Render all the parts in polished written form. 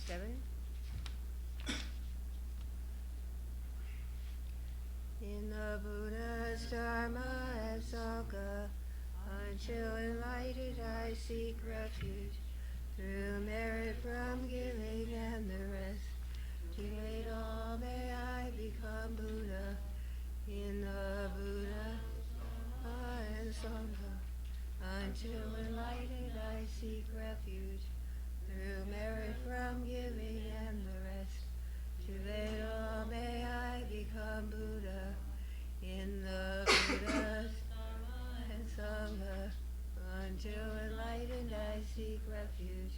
7. In the Buddha's Dharma and Sangha, until enlightened I seek refuge, through merit from giving and the rest. To aid all may I become Buddha, in the Buddha and Sangha. Until enlightened I seek refuge, through merit from giving and the rest. To aid all may I become Buddha, in the Buddha and Sangha. Until enlightened I seek refuge,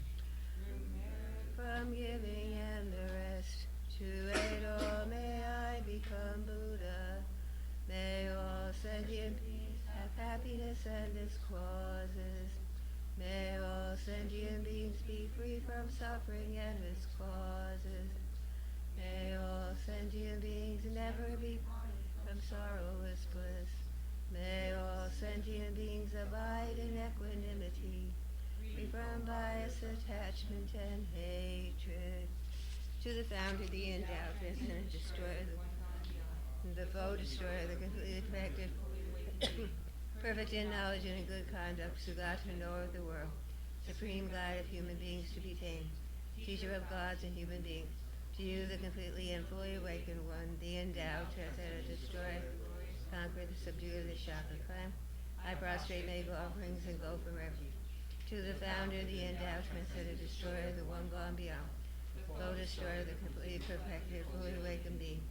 from giving and the rest. To aid all may I become Buddha. May all sentient beings have happiness and its causes. May all sentient beings be free from suffering and its causes. May all sentient beings never be parted from sorrowless bliss. May all sentient beings abide in equanimity, free from bias, attachment, and hatred. To the founder, the endowed, and destroyer, the foe, destroyer, the completely perfected, perfect in knowledge and in good conduct, Sugata, knower of the world, supreme guide of human beings to be tamed, teacher of gods and human beings. To you, the completely and fully awakened one, the endowed, transcendent, destroyer, conquer the subduer, the chakra clan. I prostrate, make offerings, and go for refuge. To the founder, the endowed, transcendent, destroyer, the one gone beyond. Go destroyer, the completely perfected, fully awakened being,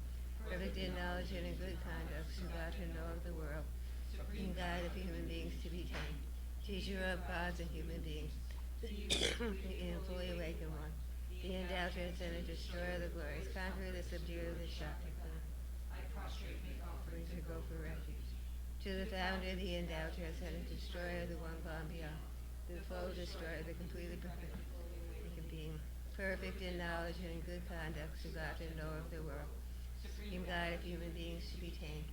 perfect in knowledge and in good conduct, Sugata, know of the world, supreme guide of human beings to be tamed, teacher of gods and human beings, the fully awakened one, the endowed, transcendent, destroyer, the glorious conqueror, the subduer, the chakra clan. I prostrate, make offerings, and go for refuge. To the founder, the endowed, transcendent, destroyer, the one gone beyond, the foe, destroyer, the completely perfect being, perfect in knowledge and in good conduct, Sugata, knower of the world, supreme guide of human beings to be tamed,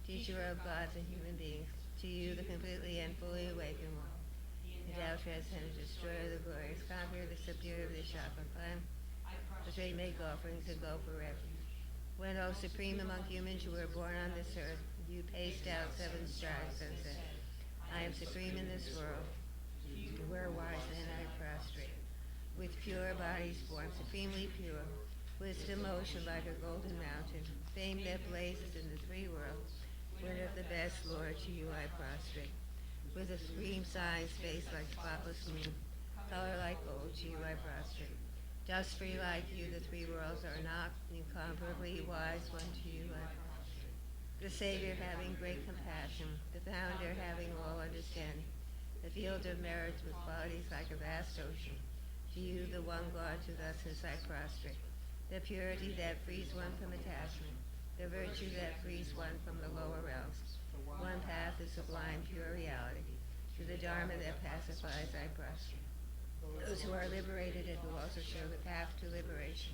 teacher of gods and human beings. To you, the completely and fully awakened one, the endowed, transcendent, destroyer, the glorious conqueror, the subduer of the chakra clan. I prostrate, make offerings, and go for refuge. When, O supreme among humans, you were born on this earth, you paced out 7 strides and said, I am supreme in this world. You were wise, then I prostrate. With pure bodies born, supremely pure, wisdom ocean like a golden mountain, fame that blazes in the 3 worlds, winner of the best, Lord, to you I prostrate. With a supreme sign, face like spotless moon, color like gold, to you I prostrate. Just free like you, the 3 worlds are not, incomparably wise, one to you I prostrate. The Savior having great compassion, the Founder having all understanding, the field of merits with qualities like a vast ocean. To you, the one God, to thusness I prostrate. The purity that frees one from attachment, the virtue that frees one from the lower realms. One path is sublime, pure reality. To the Dharma that pacifies I prostrate. Those who are liberated and who also show the path to liberation.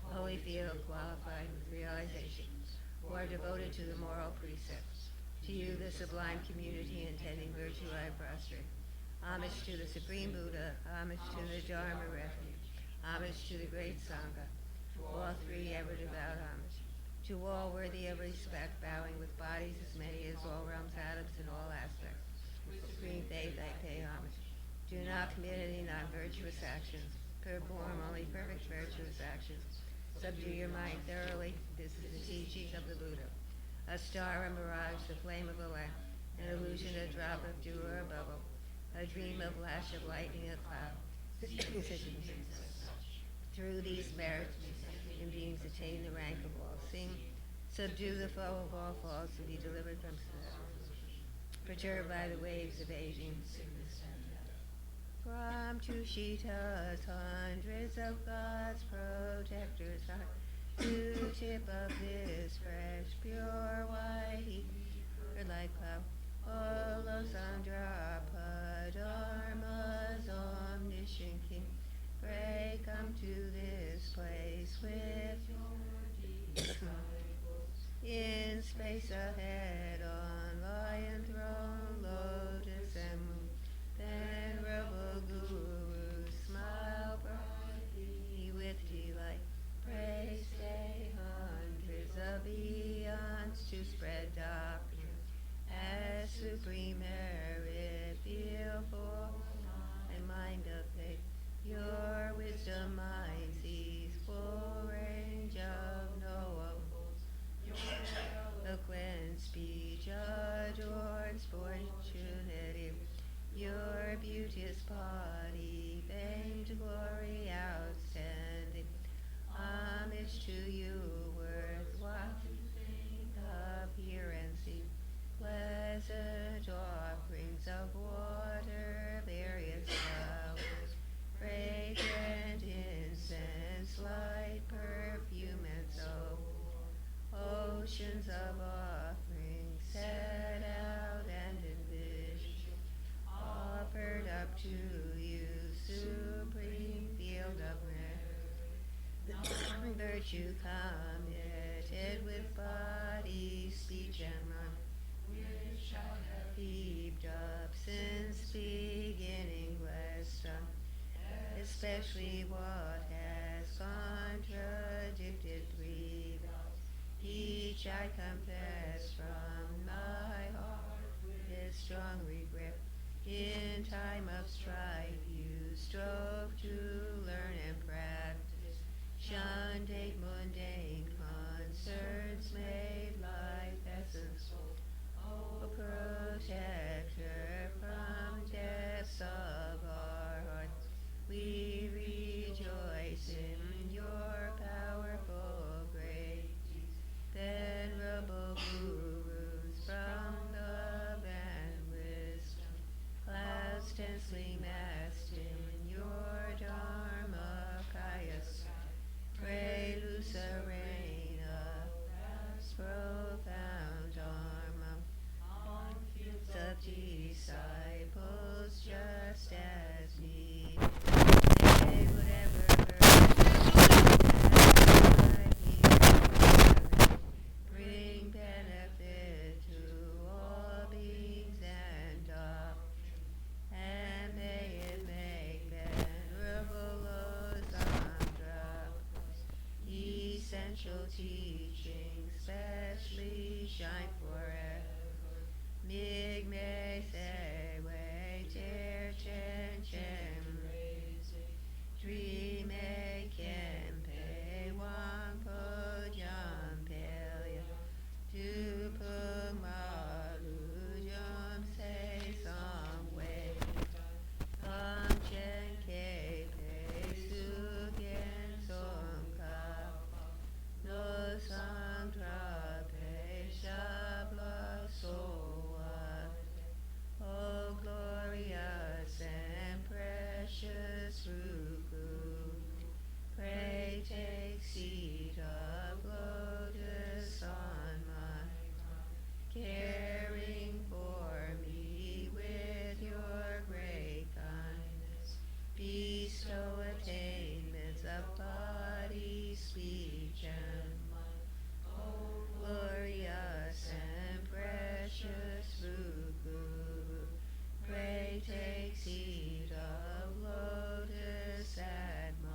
The holy field qualified with realizations, who are devoted to the moral precepts. To you, the sublime community intending virtue I prostrate. Homage to the Supreme Buddha, homage to the Dharma refuge, homage to the great Sangha, to all 3 ever devout homage. To all worthy of respect, bowing with bodies as many as all realms, atoms, in all aspects. With supreme faith I pay homage. Do not commit any non-virtuous actions. Perform only perfect virtuous actions. Subdue your mind thoroughly. This is the teaching of the Buddha. A star, a mirage, the flame of a lamp, an illusion, a drop of dew or a bubble, a dream, a flash of lightning, a cloud. Through these merits, human beings attain the rank of all. Sing, subdue the foe of all faults and be delivered from suffering, perturbed by the waves of aging sickness and death. From Tushita's hundreds of God's protectors are to tip of this fresh, pure white ether like cloud. O Losandra Dharma's omniscient King, pray come to this place with your disciples. In space ahead, on lion throne, lotus and moon, venerable Guru, smile brightly with spread doctrine as supreme merit, feel for my mind of faith. Your wisdom mind sees full range of knowable. Eloquent speech adorns fortunate. Your beauteous body, fame to glory outstanding. Homage to you, worthwhile appearance. Pleasant offerings of water, various flowers, fragrant incense, light perfume, and so oceans of offerings set out and envisioned, offered up to you, supreme field of merit. Virtue committed with body, speech, and mind, which I have heaped up since beginning, blessed on, especially what has contradicted three vows. Each I confess from my heart with strong regret. In time of strife you strove to learn and practice, shunned mundane concerns, made life essence full. O protector from depths of our hearts, we rejoice in your powerful grace. Venerable gurus from love and wisdom, clouds densely massed in your Dharma Kayas, pray loose a rain of vast profound Dharma on fields of disciples just as needed. They would ever bring benefit to all beings and doctrine, and may it make venerable Losandrakos essential teaching specially shine forever. Migme sewe ter chen chen dream kempe wangpo jampelya dupung maru jam se songwei Tam chen kepe sugen songka no sangtrape shabla soa. O glorious and precious Ruku, pray take seat of lotus on my heart, caring for me with your great kindness. Bestow attainments of body, speech, and mind. O glorious and precious Ruku, pray take seat of lotus at my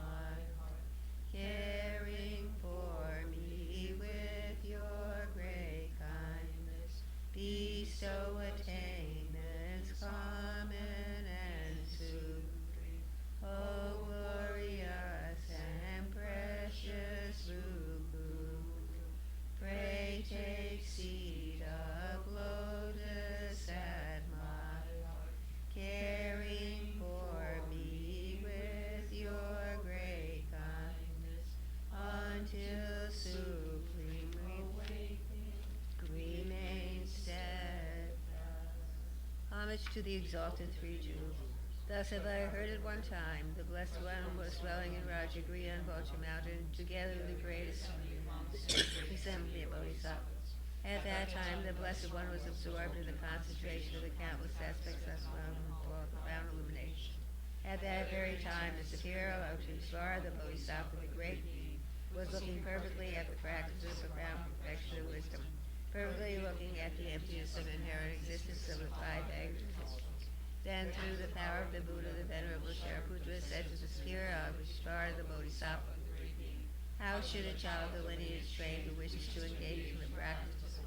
heart, caring for me with your great kindness. Bestow attainments common and supreme. O glorious and precious Ruku, pray take seat of lotus at my heart, caring for me with your great kindness, until supreme awakening remains steadfast. Homage to the exalted three Jewels. Thus have I heard at one time, the Blessed One was dwelling in Rajagriha and Vulture Mountain, together with the greatest assembly of Bodhisattvas. At that time, the Blessed One was absorbed in the concentration of the countless aspects of profound illumination. At that very time, the superior Lotusvara, the Bodhisattva, the great being, was looking perfectly at the practice of profound perfection of wisdom, perfectly looking at the emptiness of inherent existence of the five existences. Then, through the power of the Buddha, the Venerable Shariputra said to the superior Lotusvara, the Bodhisattva, how should a child of the lineage trained who wishes to engage in the practice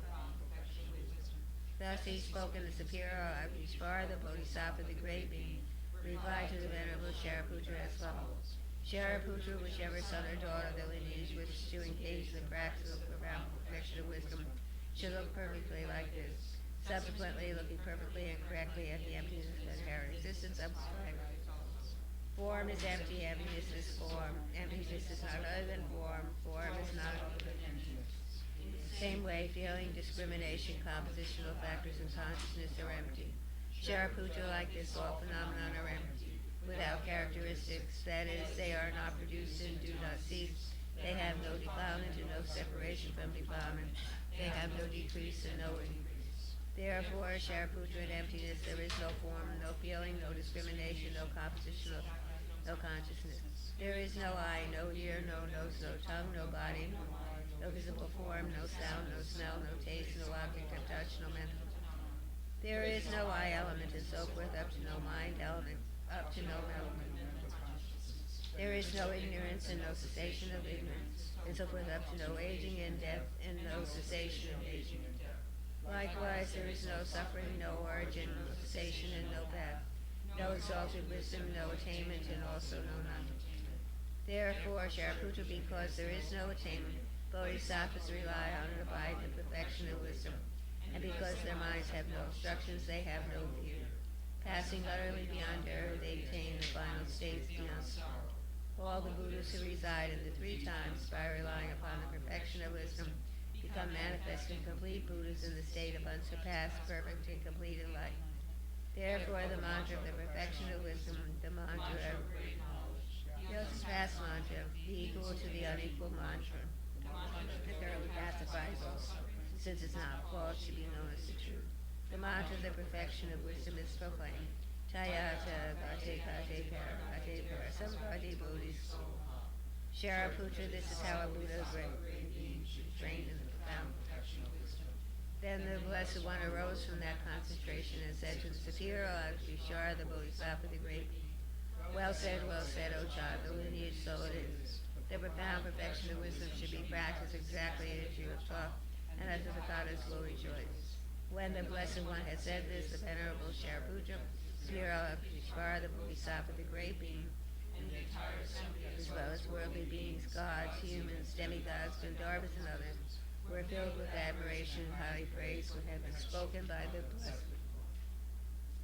Thus he spoke in the superior Abhisamayalamkara, the Bodhisattva, the great being, replied to the Venerable Shariputra as follows. Shariputra, whichever son or daughter of the lineage wishes to engage in the practice of profound perfection of wisdom, should look perfectly like this. Subsequently, looking perfectly and correctly at the emptiness of inherent existence of mind. Form is empty, emptiness is form. Emptiness is not other than form. Form is not. Same way, feeling, discrimination, compositional factors, and consciousness are empty. Shariputra, like this, all phenomena are empty, without characteristics, that is, they are not produced and do not cease. They have no defilement and no separation from defilement. They have no decrease and no increase. Therefore, Shariputra, in emptiness, there is no form, no feeling, no discrimination, no composition, no consciousness. There is no eye, no ear, no nose, no tongue, no body, no visible form, no sound, no smell, no taste, no object of touch, no mental. There is no I element and so forth, up to no mind element, up to no element. There is no ignorance and no cessation of ignorance, and so forth, up to no aging and death, and no cessation of aging and death. Likewise, there is no suffering, no origin, no cessation, and no path, no exalted wisdom, no attainment, and also no non-attainment. Therefore, Shariputra, because there is no attainment, Bodhisattvas rely on and abide in the perfection of wisdom, and because their minds have no obstructions, they have no fear. Passing utterly beyond error, they attain the final states beyond sorrow. All the Buddhas who reside in the three times by relying upon the perfection of wisdom become manifest and complete Buddhas in the state of unsurpassed, perfect, and complete enlightenment. Therefore, the mantra of the perfection of wisdom, the mantra of the unsurpassed mantra, be equal to the unequal mantra. It thoroughly pacifies all, since it's not false to be known as the truth. The mantra of the perfection of wisdom is proclaimed. Tayata Gate Gate Para Gate Para Samgati Bodhis. Shariputra, this is how a Buddha trained in the profound perfection of wisdom. Then the Blessed One arose from that concentration and said to the superior Abhisamayalamkara, the Bodhisattva, the great being, well said, O child, the lineage so it is. The profound perfection of wisdom should be practiced exactly as you have taught, and as the Tathagatas will rejoice. When the Blessed One had said this, the Venerable Shariputra, Sera Je Monastery, the Bodhisattva, the great being, and the entire assembly, as well as worldly beings, gods, humans, demigods, Gandharvas, and others, were filled with admiration and highly praised what had been spoken by the Blessed.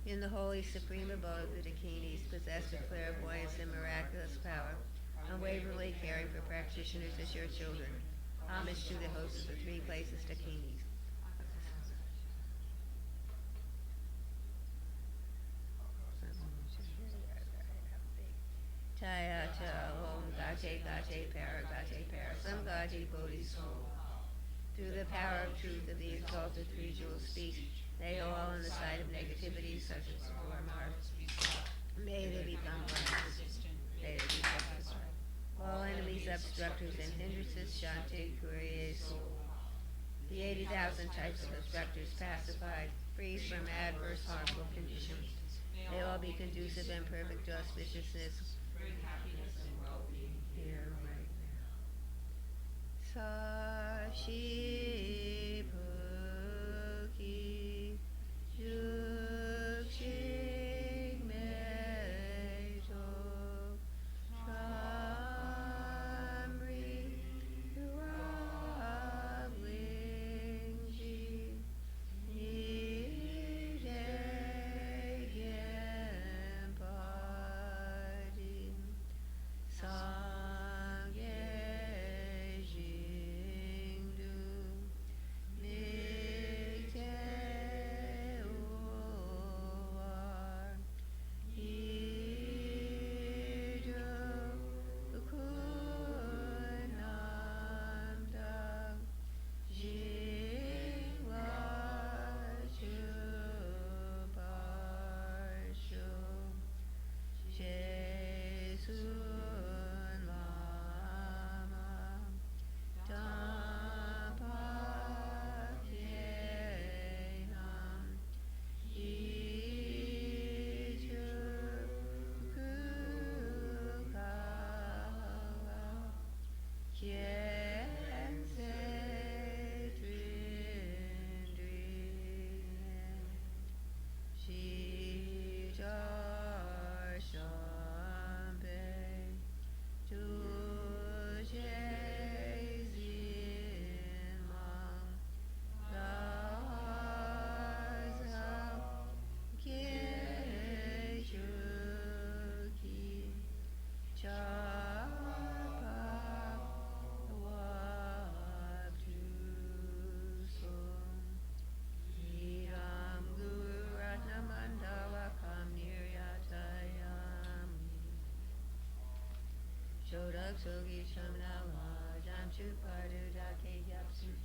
In the holy supreme abode, the Dakinis, possessed of clairvoyance and miraculous power, unwaveringly caring for practitioners as your children, homage to the hosts of the three places, Dakinis. Tayata Om Gate Para Samgati Bodhis. Through the power of truth of the exalted three jewel speech, they all in the sight of negativity such as the form hearts, may they become resistant, may they be justified. All enemies, obstructors, and hindrances, Shanti Kuriye Soul. The 80,000 types of obstructors pacified, free from adverse harmful conditions. May all be conducive and perfect auspiciousness, great happiness and well-being here right now. Sashi Puki Yukshik Mejo Shamri Ravlingji Chokyi Chamnama Jamchu Pardu Dake Yapsu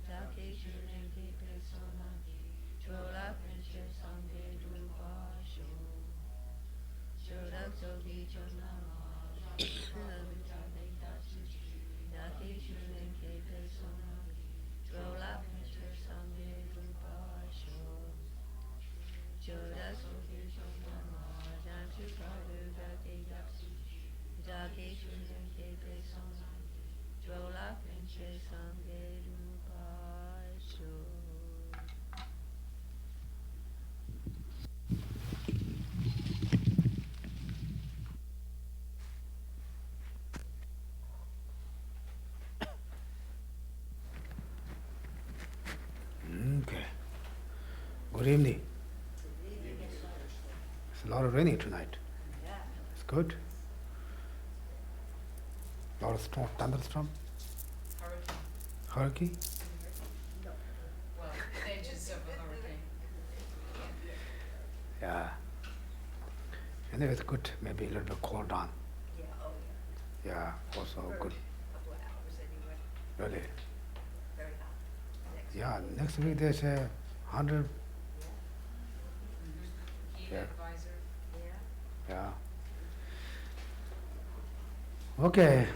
Dake Shuren Kepe Sona Chola Princess Sange Drupa Sho Chodak Chokyi Chamnama Jamchu Dake Yapsu Dake Shuren Kepe Sona Chola Princess Sange Drupa Sho Chodak Chokyi Chamnama Jamchu Pardu Dake Yapsu Dake Shuren Kepe Sona Chola Princess Sange Drupa Sho. Okay. Good evening. It's a lot of raining tonight. It's good. A lot of storm, thunderstorm. Hurricane. Well, stages of a hurricane. Yeah. Anyway, it's good. Maybe a little bit cool down. Yeah, oh Yeah. Also yeah. good. A couple of hours anyway. Really. Very hot. Yeah. Next week there's a 100. Heat Yeah. advisor. Yeah. Yeah. Okay.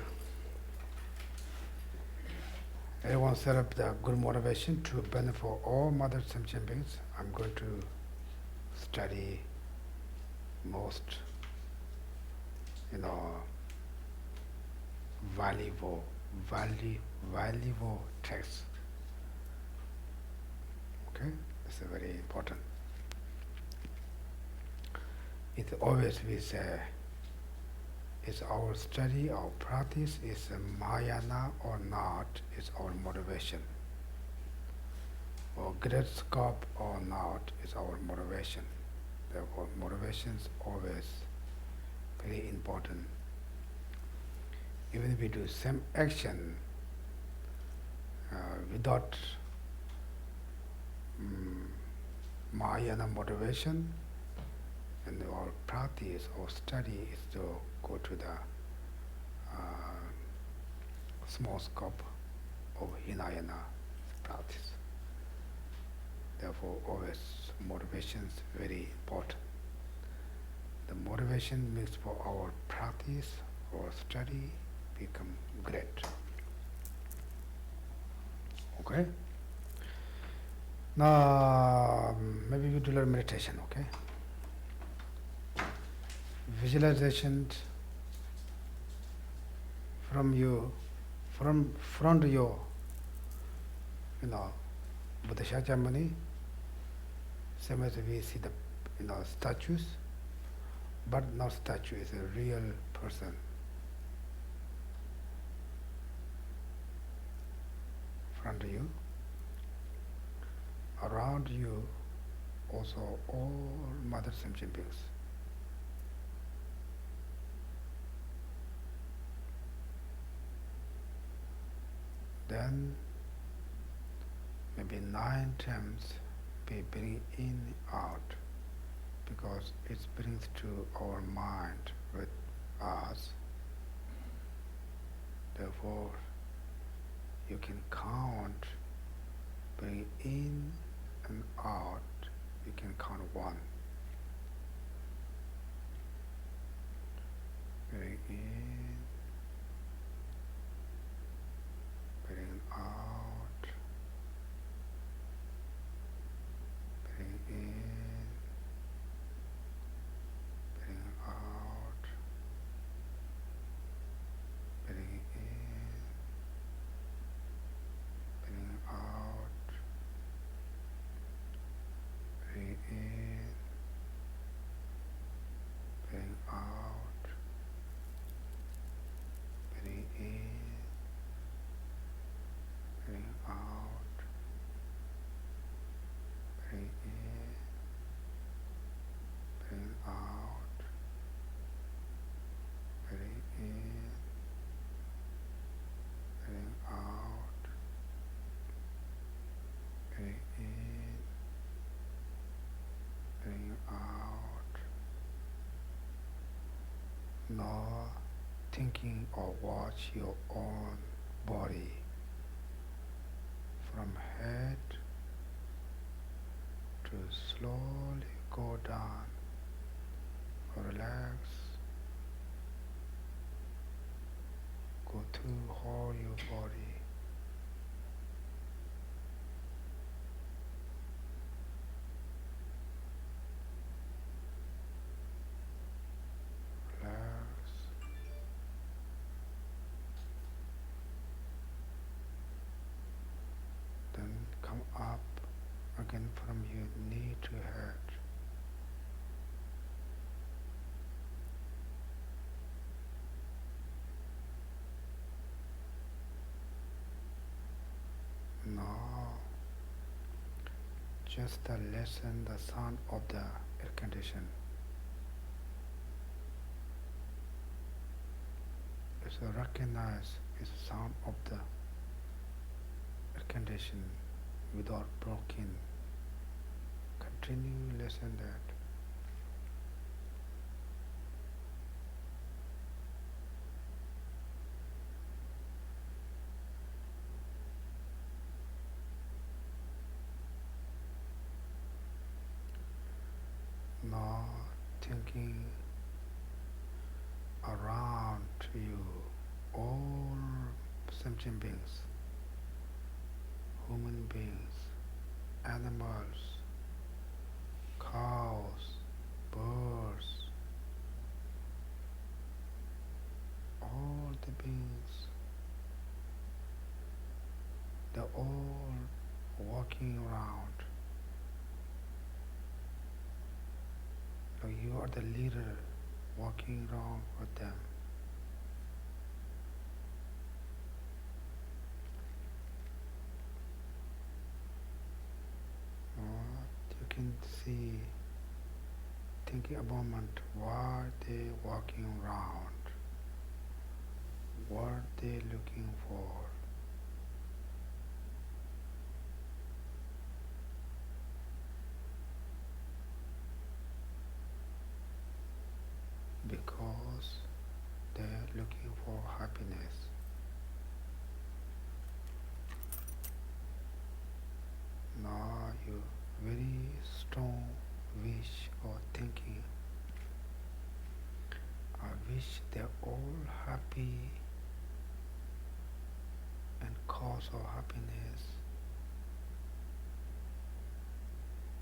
Everyone set up the good motivation to benefit all mothers and champions. I'm going to study most, valuable texts. Okay, this is very important. It always with is our study, our practice, is Mahayana or not, is our motivation. Or great scope or not is our motivation. Therefore, motivation is always very important. Even if we do same action without Mahayana motivation, and our practice or study is to go to the small scope of Hinayana practice. Therefore, always motivation is very important. The motivation means for our practice or study become great. Okay? Now, maybe we do a little meditation, okay? Visualization from you, from front of your, Buddha Shakyamuni, same as we see the, statues, but not statue, it's a real person. Front of you, around you, also all mothers and champions. Then maybe 9 times we bring in out, because it brings to our mind with us. Therefore, you can count, bring in and out, you can count 1. Bring in, bring out, bring in, bring out, bring in, bring out, bring in, bring out, bring in, bring out, bring in, bring out, bring in, bring out, bring in, bring out. Now thinking or watch your own body from head to slowly go down. Relax. Go through all your body. Relax. Then come up again from your knee to head. Now, just listen the sound of the air condition. Just recognize the sound of the air condition without broken. Continue listen that. Now thinking around to you, all sentient beings, human beings, animals, cows, birds, all the beings, they're all walking around. So you are the leader walking around with them. You can see, thinking a moment, why they walking around, what they looking for. Because they're looking for happiness. Now you very strong wish or thinking, I wish they're all happy and cause of happiness.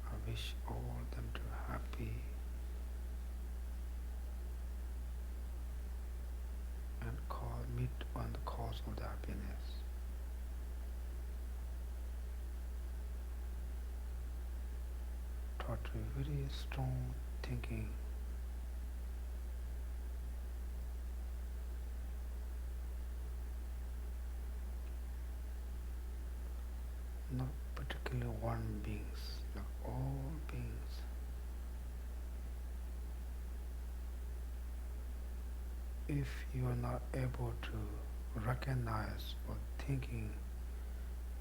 I wish all them to happy and meet on the cause of the happiness. Try to very strong thinking. Not particularly one beings, like all beings. If you are not able to recognize or thinking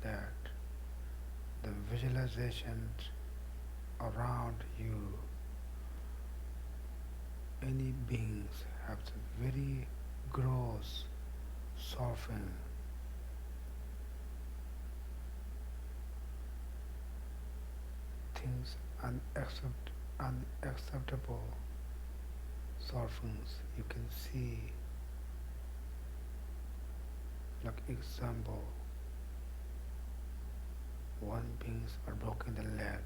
that the visualizations around you, any beings have very gross, soften, things unacceptable softens. You can see, like example, one beings are broken the leg,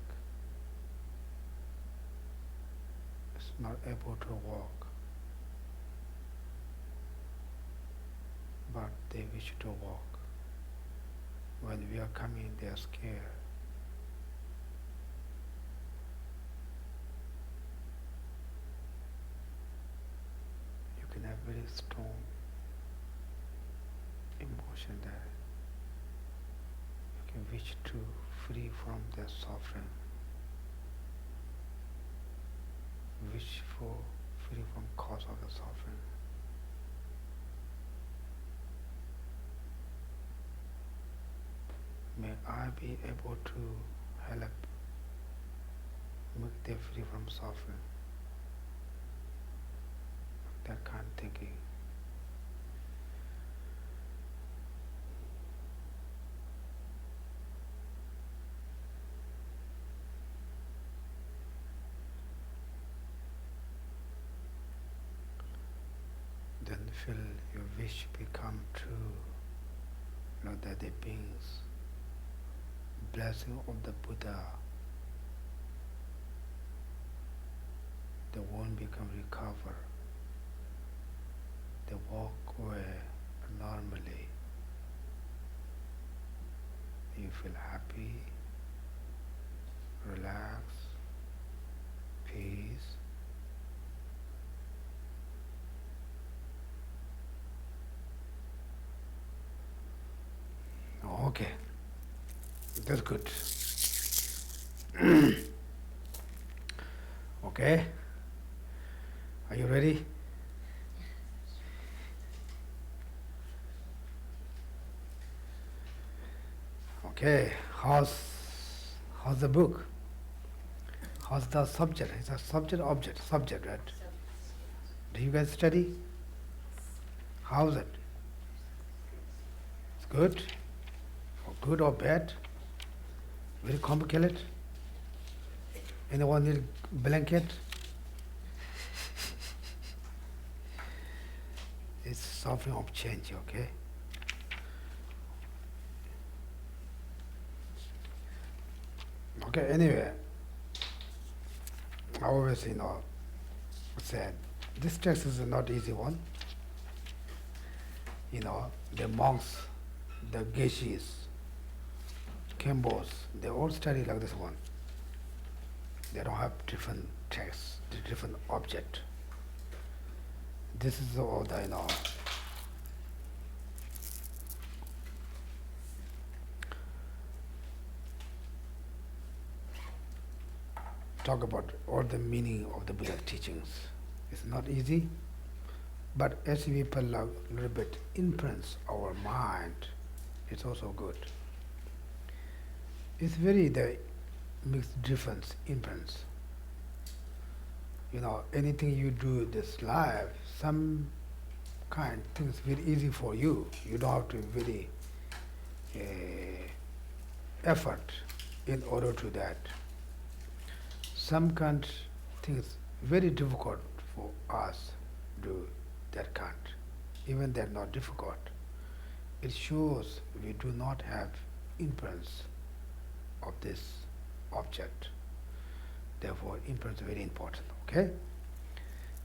is not able to walk, but they wish to walk. When we are coming, they are scared. You can have very strong emotion there. You can wish to free from their suffering. Wish for free from cause of the suffering. May I be able to help make them free from suffering. That kind of thinking. feel your wish become true, know that the beings, blessing of the Buddha, the wound become recover, they walk away normally, you feel happy, relax, peace. Okay, that's good. Okay, are you ready? Okay, how's the book? How's the subject? It's a subject, right? Do you guys study? How's it? It's good? Or good or bad? Very complicated? Anyone need blanket? It's suffering of change, okay? Okay, anyway, I always, said, this text is not easy one. The monks, the Geshis, Kembos, they all study like this one. They don't have different texts, different object. This is all the, talk about all the meaning of the Buddha's teachings. It's not easy, but as we put a little bit influence our mind, it's also good. It's very the mixed difference, influence. Anything you do this life, some kind things very easy for you. You don't have to really effort in order to that. Some kind things very difficult for us do that kind. Even they're not difficult. It shows we do not have influence of this object. Therefore, influence is very important. Okay?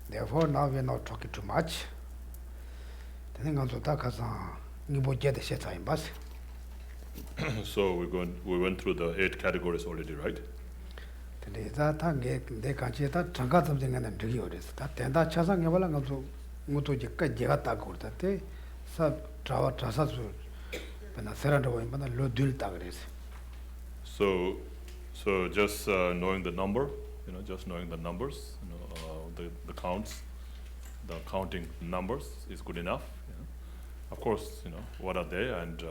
Therefore, now we are not talking too much. So we went through the 8 categories already, right? So just knowing the number, just knowing the numbers, the counts, the counting numbers is good enough. Of course, what are they and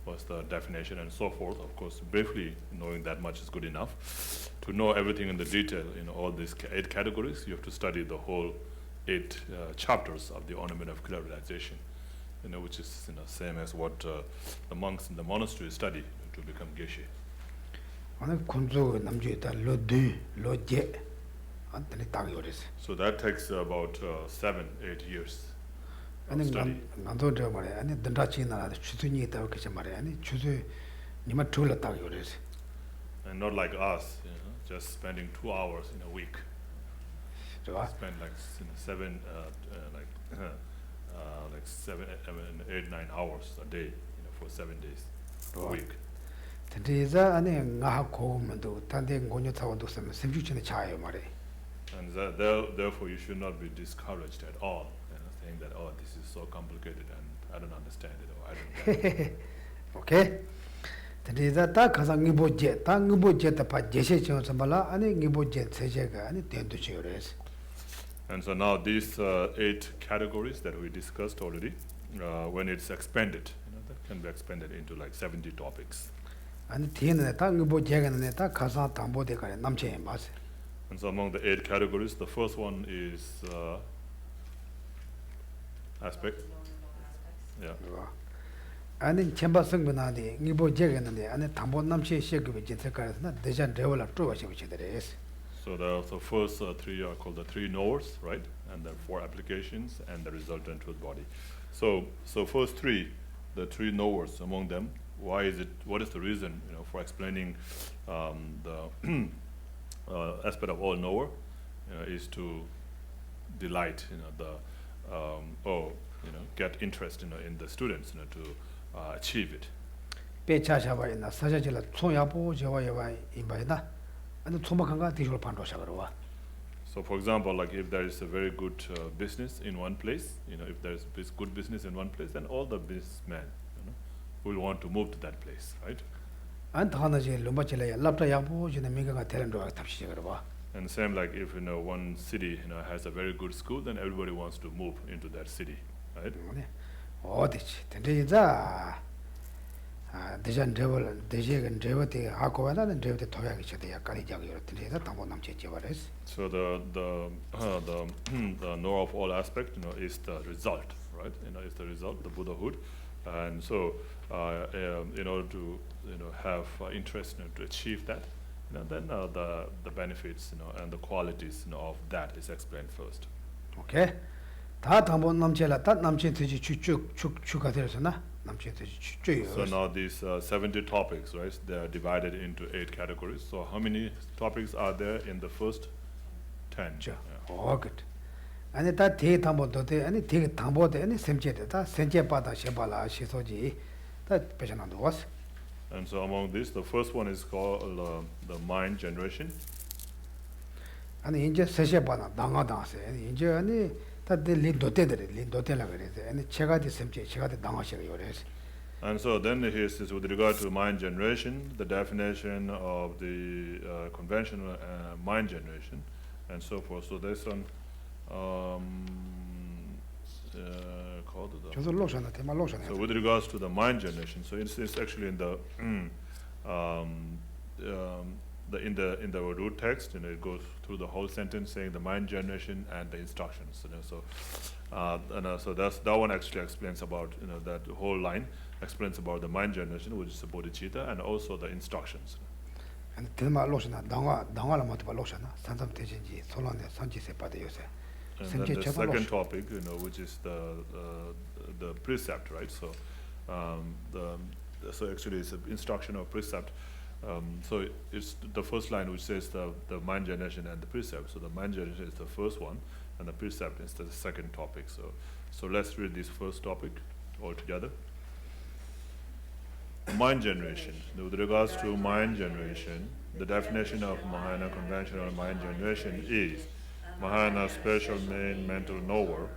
what's the definition and so forth. Of course, briefly knowing that much is good enough. To know everything in the detail, all these 8 categories, you have to study the whole 8 chapters of the Ornament of Clear Realization, which is same as what the monks in the monastery study to become Geshe. So that takes about 7-8 years of study. And not like us, just spending 2 hours in a week. Spend like 7, 8, 9 hours a day, for 7 days a week. And therefore you should not be discouraged at all, saying that, oh, this is so complicated and I don't understand it, or I don't get it. Okay? And so now these 8 categories that we discussed already, when it's expanded, that can be expanded into like 70 topics. And so among the 8 categories, the first one is aspect. Yeah. And in Chamber Sangunadi, Nibo Jagan and the Tambon Namshi Shekubi Jitaka, Dejan Devola Trova Shekuchi. So the first three are called the three knowers, right? And then 4 applications and the resultant truth body. So first three, the three knowers among them. Why is it? What is the reason, for explaining the aspect of all knower? Is to delight, get interest, in the students, to achieve it. 배차샤바이나 사자질라 총야보 제와야바 임바이나 아니 총박한가 디줄 판도샤 그러와. So for example, like if there is a very good business in one place, if there is good business in one place, then all the businessmen, will want to move to that place, right? 안타나지 lum바질라야 랍타 야보 지나 민가가 테렌도가 탑시자 그러와. And same like if one city has a very good school, then everybody wants to move into that city, right? 어디지? 근데자 대전 레벨 대제근 레벨에 하고와는 레벨에 도약이 쳐도 약간이 작이 그렇던데 당고 남체지 버렸어. So the knower of all aspect, is the result, right? Is the result, the Buddhahood, and so in order to have interest to achieve that, then the benefits, and the qualities, of that is explained first. 오케이. 다 당고 남체라 다 남체 되지 쭉쭉쭉가 되잖아. 남체 되지 쭉쭉. So now these 70 topics, right? They are divided into 8 categories. So how many topics are there in the first 10? 자, Yeah. good. 아니 다 대담보도 돼. 아니 대담보도 아니 샘제다. 다 샘제 받아 셔발라 시소지. 다 배전한도 왔어. And so among these, the first one is called the mind generation. 아니 이제 세세 받아 당하다세. 아니 이제 아니 다들 린도테라 그래서 아니 제가디 샘제 제가디 당하시가 요래서. And so then here is with regard to mind generation, the definition of the conventional mind generation, and so forth. So there's one called the. 저도 로션한테 테마 로션해. So with regards to the mind generation, so it's actually in the in the root text, it goes through the whole sentence saying the mind generation and the instructions. So that one actually explains about that whole line explains about the mind generation, which is the bodhicitta, and also the instructions. 아니 테마 로션아 당화라 못 봐 로션아. 산삼 대신지 손안에 산지세 받아 요새. And then the second topic, which is the precept, right? So so actually it's an instruction or precept. So it's the first line which says the mind generation and the precept. So the mind generation is the first one, and the precept is the second topic. So let's read this first topic all together. Mind generation. With regards to mind generation, the definition of Mahayana conventional mind generation is Mahayana special main mental knower,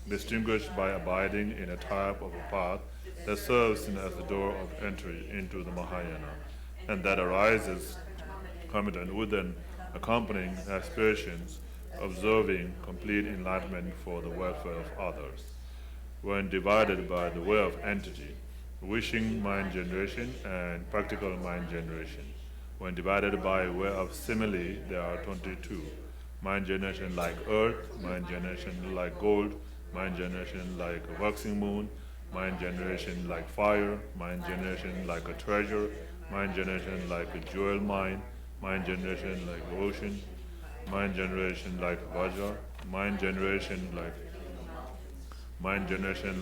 distinguished by abiding in a type of a path that serves as the door of entry into the Mahayana, and that arises committed with an accompanying aspirations, observing complete enlightenment for the welfare of others. When divided by the way of entity, wishing mind generation and practical mind generation. When divided by way of simile, there are 22. Mind generation like earth, mind generation like gold, mind generation like a waxing moon, mind generation like fire, mind generation like a treasure, mind generation like a jewel mine, mind generation like ocean, mind generation like vajra, mind generation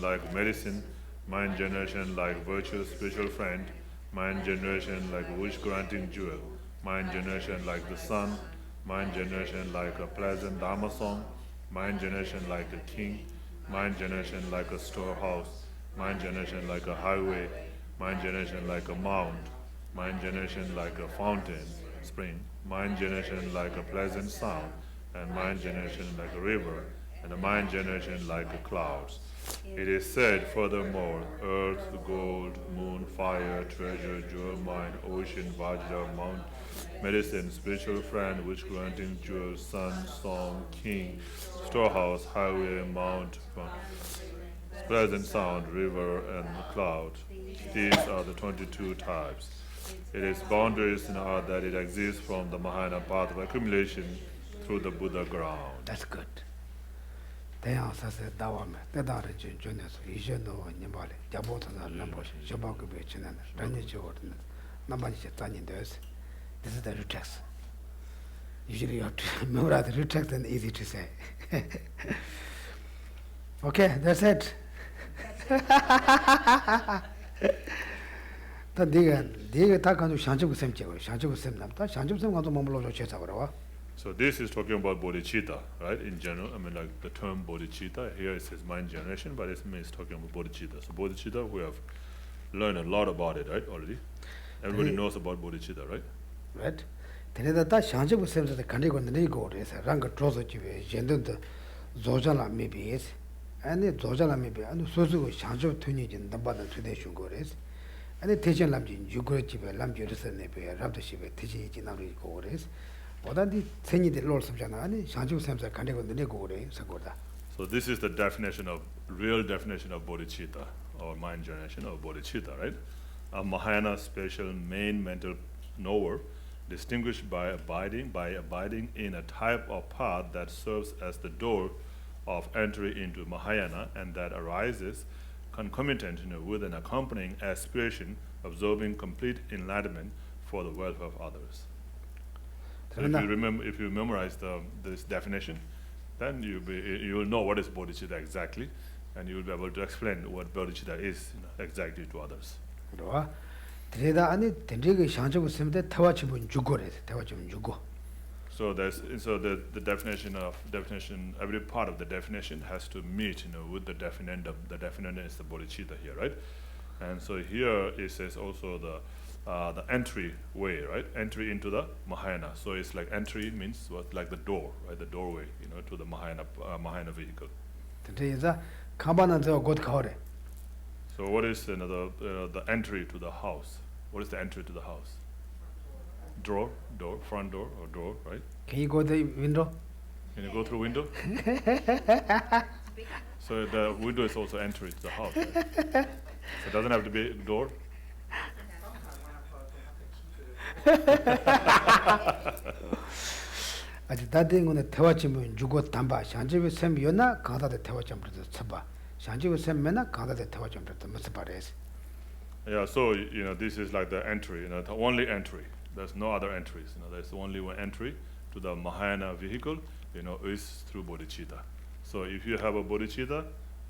like medicine, mind generation like virtuous spiritual friend, mind generation like wish-granting jewel, mind generation like the sun, mind generation like a pleasant Dharma song, mind generation like a king, mind generation like a storehouse, mind generation like a highway, mind generation like a mount, mind generation like a fountain, spring, mind generation like a pleasant sound, and mind generation like a river, and a mind generation like a clouds. It is said furthermore, earth, gold, moon, fire, treasure, jewel mine, ocean, vajra, mount, medicine, spiritual friend, wish-granting jewel, sun, song, king, storehouse, highway, mount, pleasant sound, river, and cloud. These are the 22 types. It is boundaries are that it exists from the Mahayana path of accumulation through the Buddha ground. That's good. 대양 사세 다와메 대다를 준준에서 이제도 님발에 자보다나 남보시 저바고 배치는 단지 저거는 남반이 단인데스. This is the text. usually you have to memorize the text and easy to say. Okay, that's it. So this is talking about bodhicitta, right? In general, I mean, like the term bodhicitta, here it says mind generation, but it means talking about bodhicitta. So bodhicitta, we have learned a lot about it, right, already? Everybody knows about bodhicitta, right? Right? Teneda Shanju Sem the Kandigo Nego is a rank trozo gender Zojala maybe is, and the Zojala maybe, and Suzu Shanju Tunijin, the bottom tradition goes, and the teaching Lamjin, Jugurchi, Lamjus and Napier, Raptorship, teaching in goes, or that the Teni the Lord of Janani, Shanju Sem the Kandigo Nego, Sagoda. So this is the real definition of bodhicitta, or mind generation of bodhicitta, right? A Mahayana special main mental knower, distinguished by abiding in a type of path that serves as the door of entry into Mahayana, and that arises concomitant with an accompanying aspiration, absorbing complete enlightenment for the welfare of others. So if you memorize this definition, then you will know what is bodhicitta exactly, and you will be able to explain what bodhicitta is exactly to others. So the definition, every part of the definition has to meet with the definendum. The definendum is the bodhicitta here, right? And so here it says also the entry way, right? Entry into the Mahayana. So it's like entry means what, like the door, right? The doorway, to the Mahayana vehicle. So what is the entry to the house? What is the entry to the house? Door, front door or door, right? Can you go the window? Can you go through window? So the window is also entry to the house, right? So it doesn't have to be a door? 아직 다된거는 태화침은 주고 담바 샹집에 셈이었나 강다데 태화침부터 쳐봐 샹집에 셈면나 강다데 태화침부터 무슨 말이지? Yeah, so this is like the entry, the only entry. There's no other entries. There's only one entry to the Mahayana vehicle, is through bodhicitta. So if you have a bodhicitta,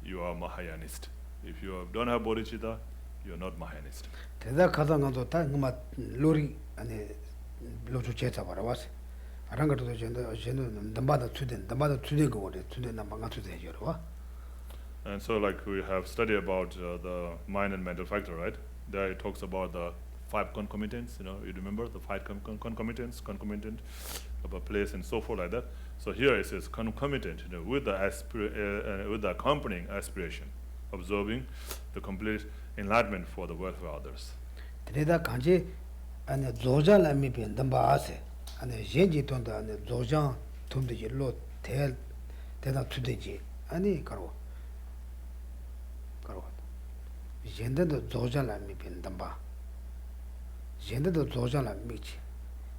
you are Mahayanist. If you don't have bodhicitta, you are not Mahayanist. 대다 가상한도 다 그만 로리 아니 로주 제자 바라와서 아랑가도 저는 담바다 투된 거 원래 투된 남방가 투된 여러와. And so like we have studied about the mind and mental factor, right? There it talks about the 5 concomitants, you remember the 5 concomitant about place and so forth like that. So here it says concomitant, with the accompanying aspiration, observing the complete enlightenment for the welfare of others. 대다 간지 아니 조자람이 변담바 아세 아니 젠지 돈다 아니 조장 돈도 일로 대다 투되지 아니 가로 젠데도 조자람이 변담바 젠데도 조자람이지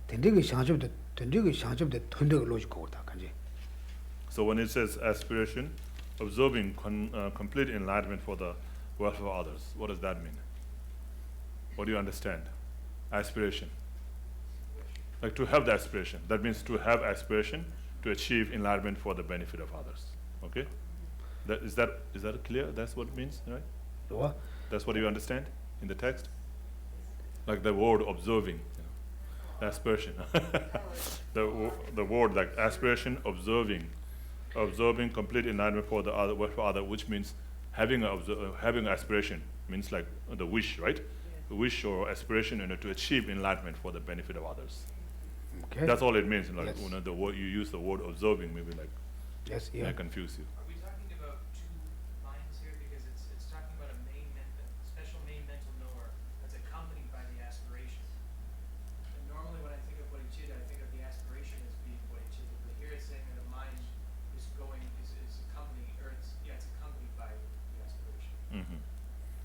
된디기 샹접도 돈도 로지코다 간지. So when it says aspiration, observing complete enlightenment for the welfare of others, what does that mean? What do you understand? Aspiration. Like to have the aspiration. That means to have aspiration to achieve enlightenment for the benefit of others. Okay? Is that clear? That's what it means, right? What? That's what you understand in the text? Like the word observing, aspiration. the word like aspiration, observing complete enlightenment for the other, which means having aspiration means like the wish, right? The wish or aspiration to achieve enlightenment for the benefit of others. Okay. That's all it means. Like Yes. the word you use the word observing, maybe like Yes, may yeah. confuse you. Are we talking about two minds here? Because it's talking about a special main mental knower that's accompanied by the aspiration. And normally when I think of bodhicitta, I think of the aspiration as being bodhicitta. But here it's saying that the mind is accompanied, or it's accompanied by the aspiration. Mm-hmm.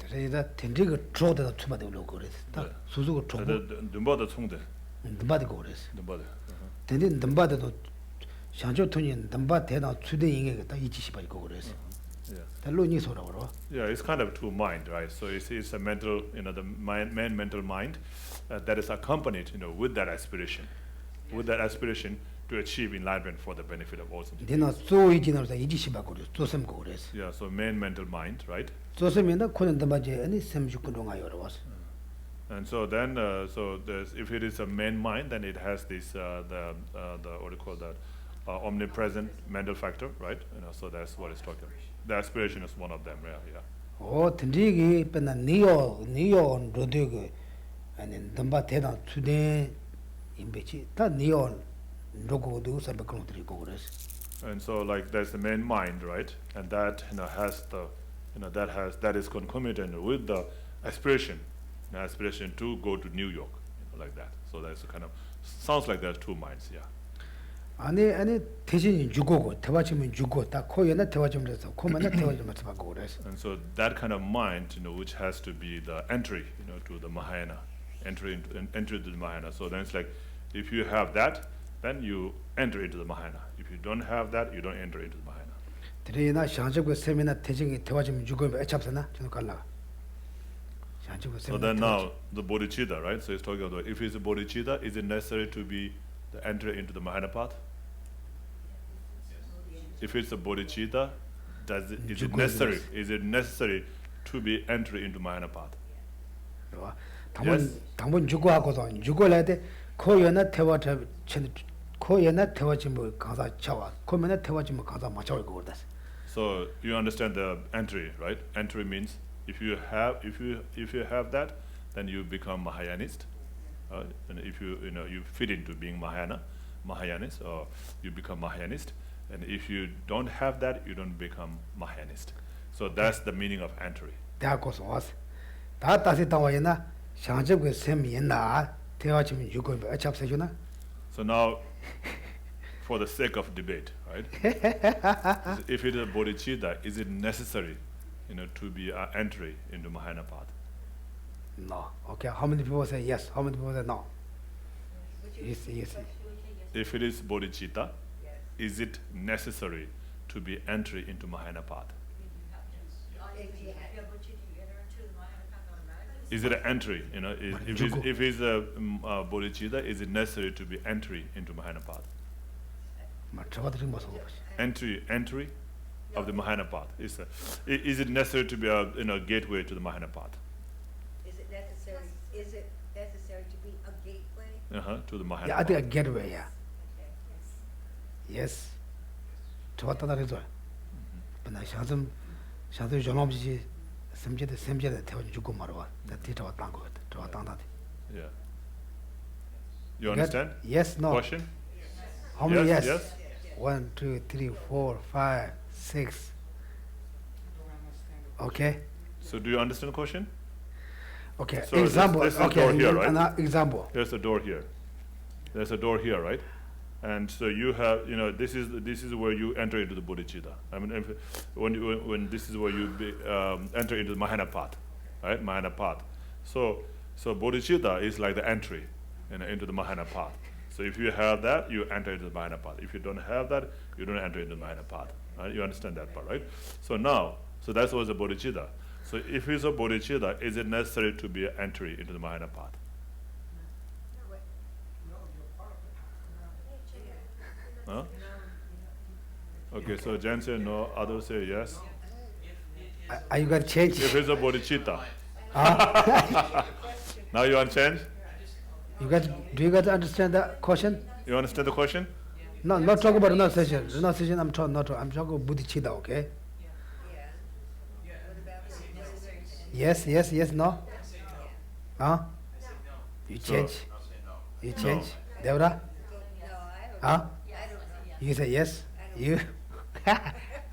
그래서 된디가 조다가 투바데 올고 그랬어. 딱 수수고 조. 눈바다 총대. 담바디고 그랬어. 눈바다. 된디 담바데도 샹조 돈이 담바 대나 투된 인게 딱 이치시바고 그랬어. Yeah. 달로니 소라 그러. Yeah, it's kind of two mind, right? So it's a mental, the mental mind that is accompanied, with that aspiration, with that aspiration to achieve enlightenment for the benefit of all sentient Dino beings. so ijinos da iji shiba kores, tosem kores. Yeah, so main mental mind, right? Tosem yenda konen damaje ani semju kundonga yorwas. And so then, if it is a main mind, then it has this the what do you call that, omnipresent mental factor, right? So that's what it's talking about. The aspiration is one of them. Yeah. O tindigi pena niyo rodoge ani damba tena tude imbechi ta niyo rogo do sabe kontri kores. And so like there's the main mind, right? And that has the that is concomitant with the aspiration, aspiration to go to New York, like that. So that's a kind of sounds like there's two minds, yeah. 아니 대신이 주고고 대화점은 주고 다 코에나 대화점에서 코만나 대화점에서 받고 그래서. And so that kind of mind, which has to be the entry, to the Mahayana, entry to the Mahayana. So then it's like, if you have that, then you enter into the Mahayana. If you don't have that, you don't enter into the Mahayana. 드리나 샹적고 세미나 대중이 대화점 주고 애찹잖아. 저는 갈라. 샹적고 So 세미나. then now the bodhicitta, right? So it's talking about if it's a bodhicitta, is it necessary to be the entry into the Mahayana path? If it's a bodhicitta, is it necessary? Is it necessary to be entry into Mahayana path? 당분 주고 하고도 주고를 해야 돼. 코에나 대화점 코에나 대화점 가서 차와. 코면에 대화점 가서 맞춰 올 거다. So you understand the entry, right? Entry means if you have that, then you become Mahayanist. And if you fit into being Mahayanist, or you become Mahayanist. And if you don't have that, you don't become Mahayanist. So that's the meaning of entry. 대학고서 왔어. 다 다시 당와이나 샹적고 세미나 대화점 주고 애찹세주나. So now, for the sake of debate, right? If it is a bodhicitta, is it necessary, to be an entry into Mahayana path? No. Okay. How many people say yes? How many people say no? Yes. If it is bodhicitta, is it necessary to be entry into Mahayana path? Is it an entry? If it's a bodhicitta, is it necessary to be entry into Mahayana path? Entry of the Mahayana path. Is it necessary to be a gateway to the Mahayana path? Is it necessary to be a gateway? To the Mahayana Yeah, I path. think I get away. Yeah. Okay, yes. Yes. 좋았다 그래서. 근데 샤좀 전업지 샘제대 태원 주고 말아. 나 뒤로 왔던 거 같아. 좋았다. Yeah. You understand? Yes, no. Question? How many yes? Yes. 1, 2, 3, 4, 5, 6. Okay. So do you understand the question? Okay. So example. this is okay. door here, right? An example. There's a door here. There's a door here, right? And so you have, this is where you enter into the bodhicitta. I mean, when this is where you enter into the Mahayana path, right? Mahayana path. So bodhicitta is like the entry, into the Mahayana path. So if you have that, you enter into the Mahayana path. If you don't have that, you don't enter into the Mahayana path. Right? You understand that part, right? So that's what's a bodhicitta. So if it's a bodhicitta, is it necessary to be an entry into the Mahayana path? Huh? Okay, so Jan said no, others say yes. Are you going to change? If it's a bodhicitta. Ah. Now you want to change? Do you guys understand that question? You understand the question? No, not talking about renunciation. Renunciation, I'm talking about bodhicitta, okay? Yeah. What about is it necessary? Yes, no? Huh? You So- change? You change? Deborah? No, I don't. Huh? I don't know. You say yes? You?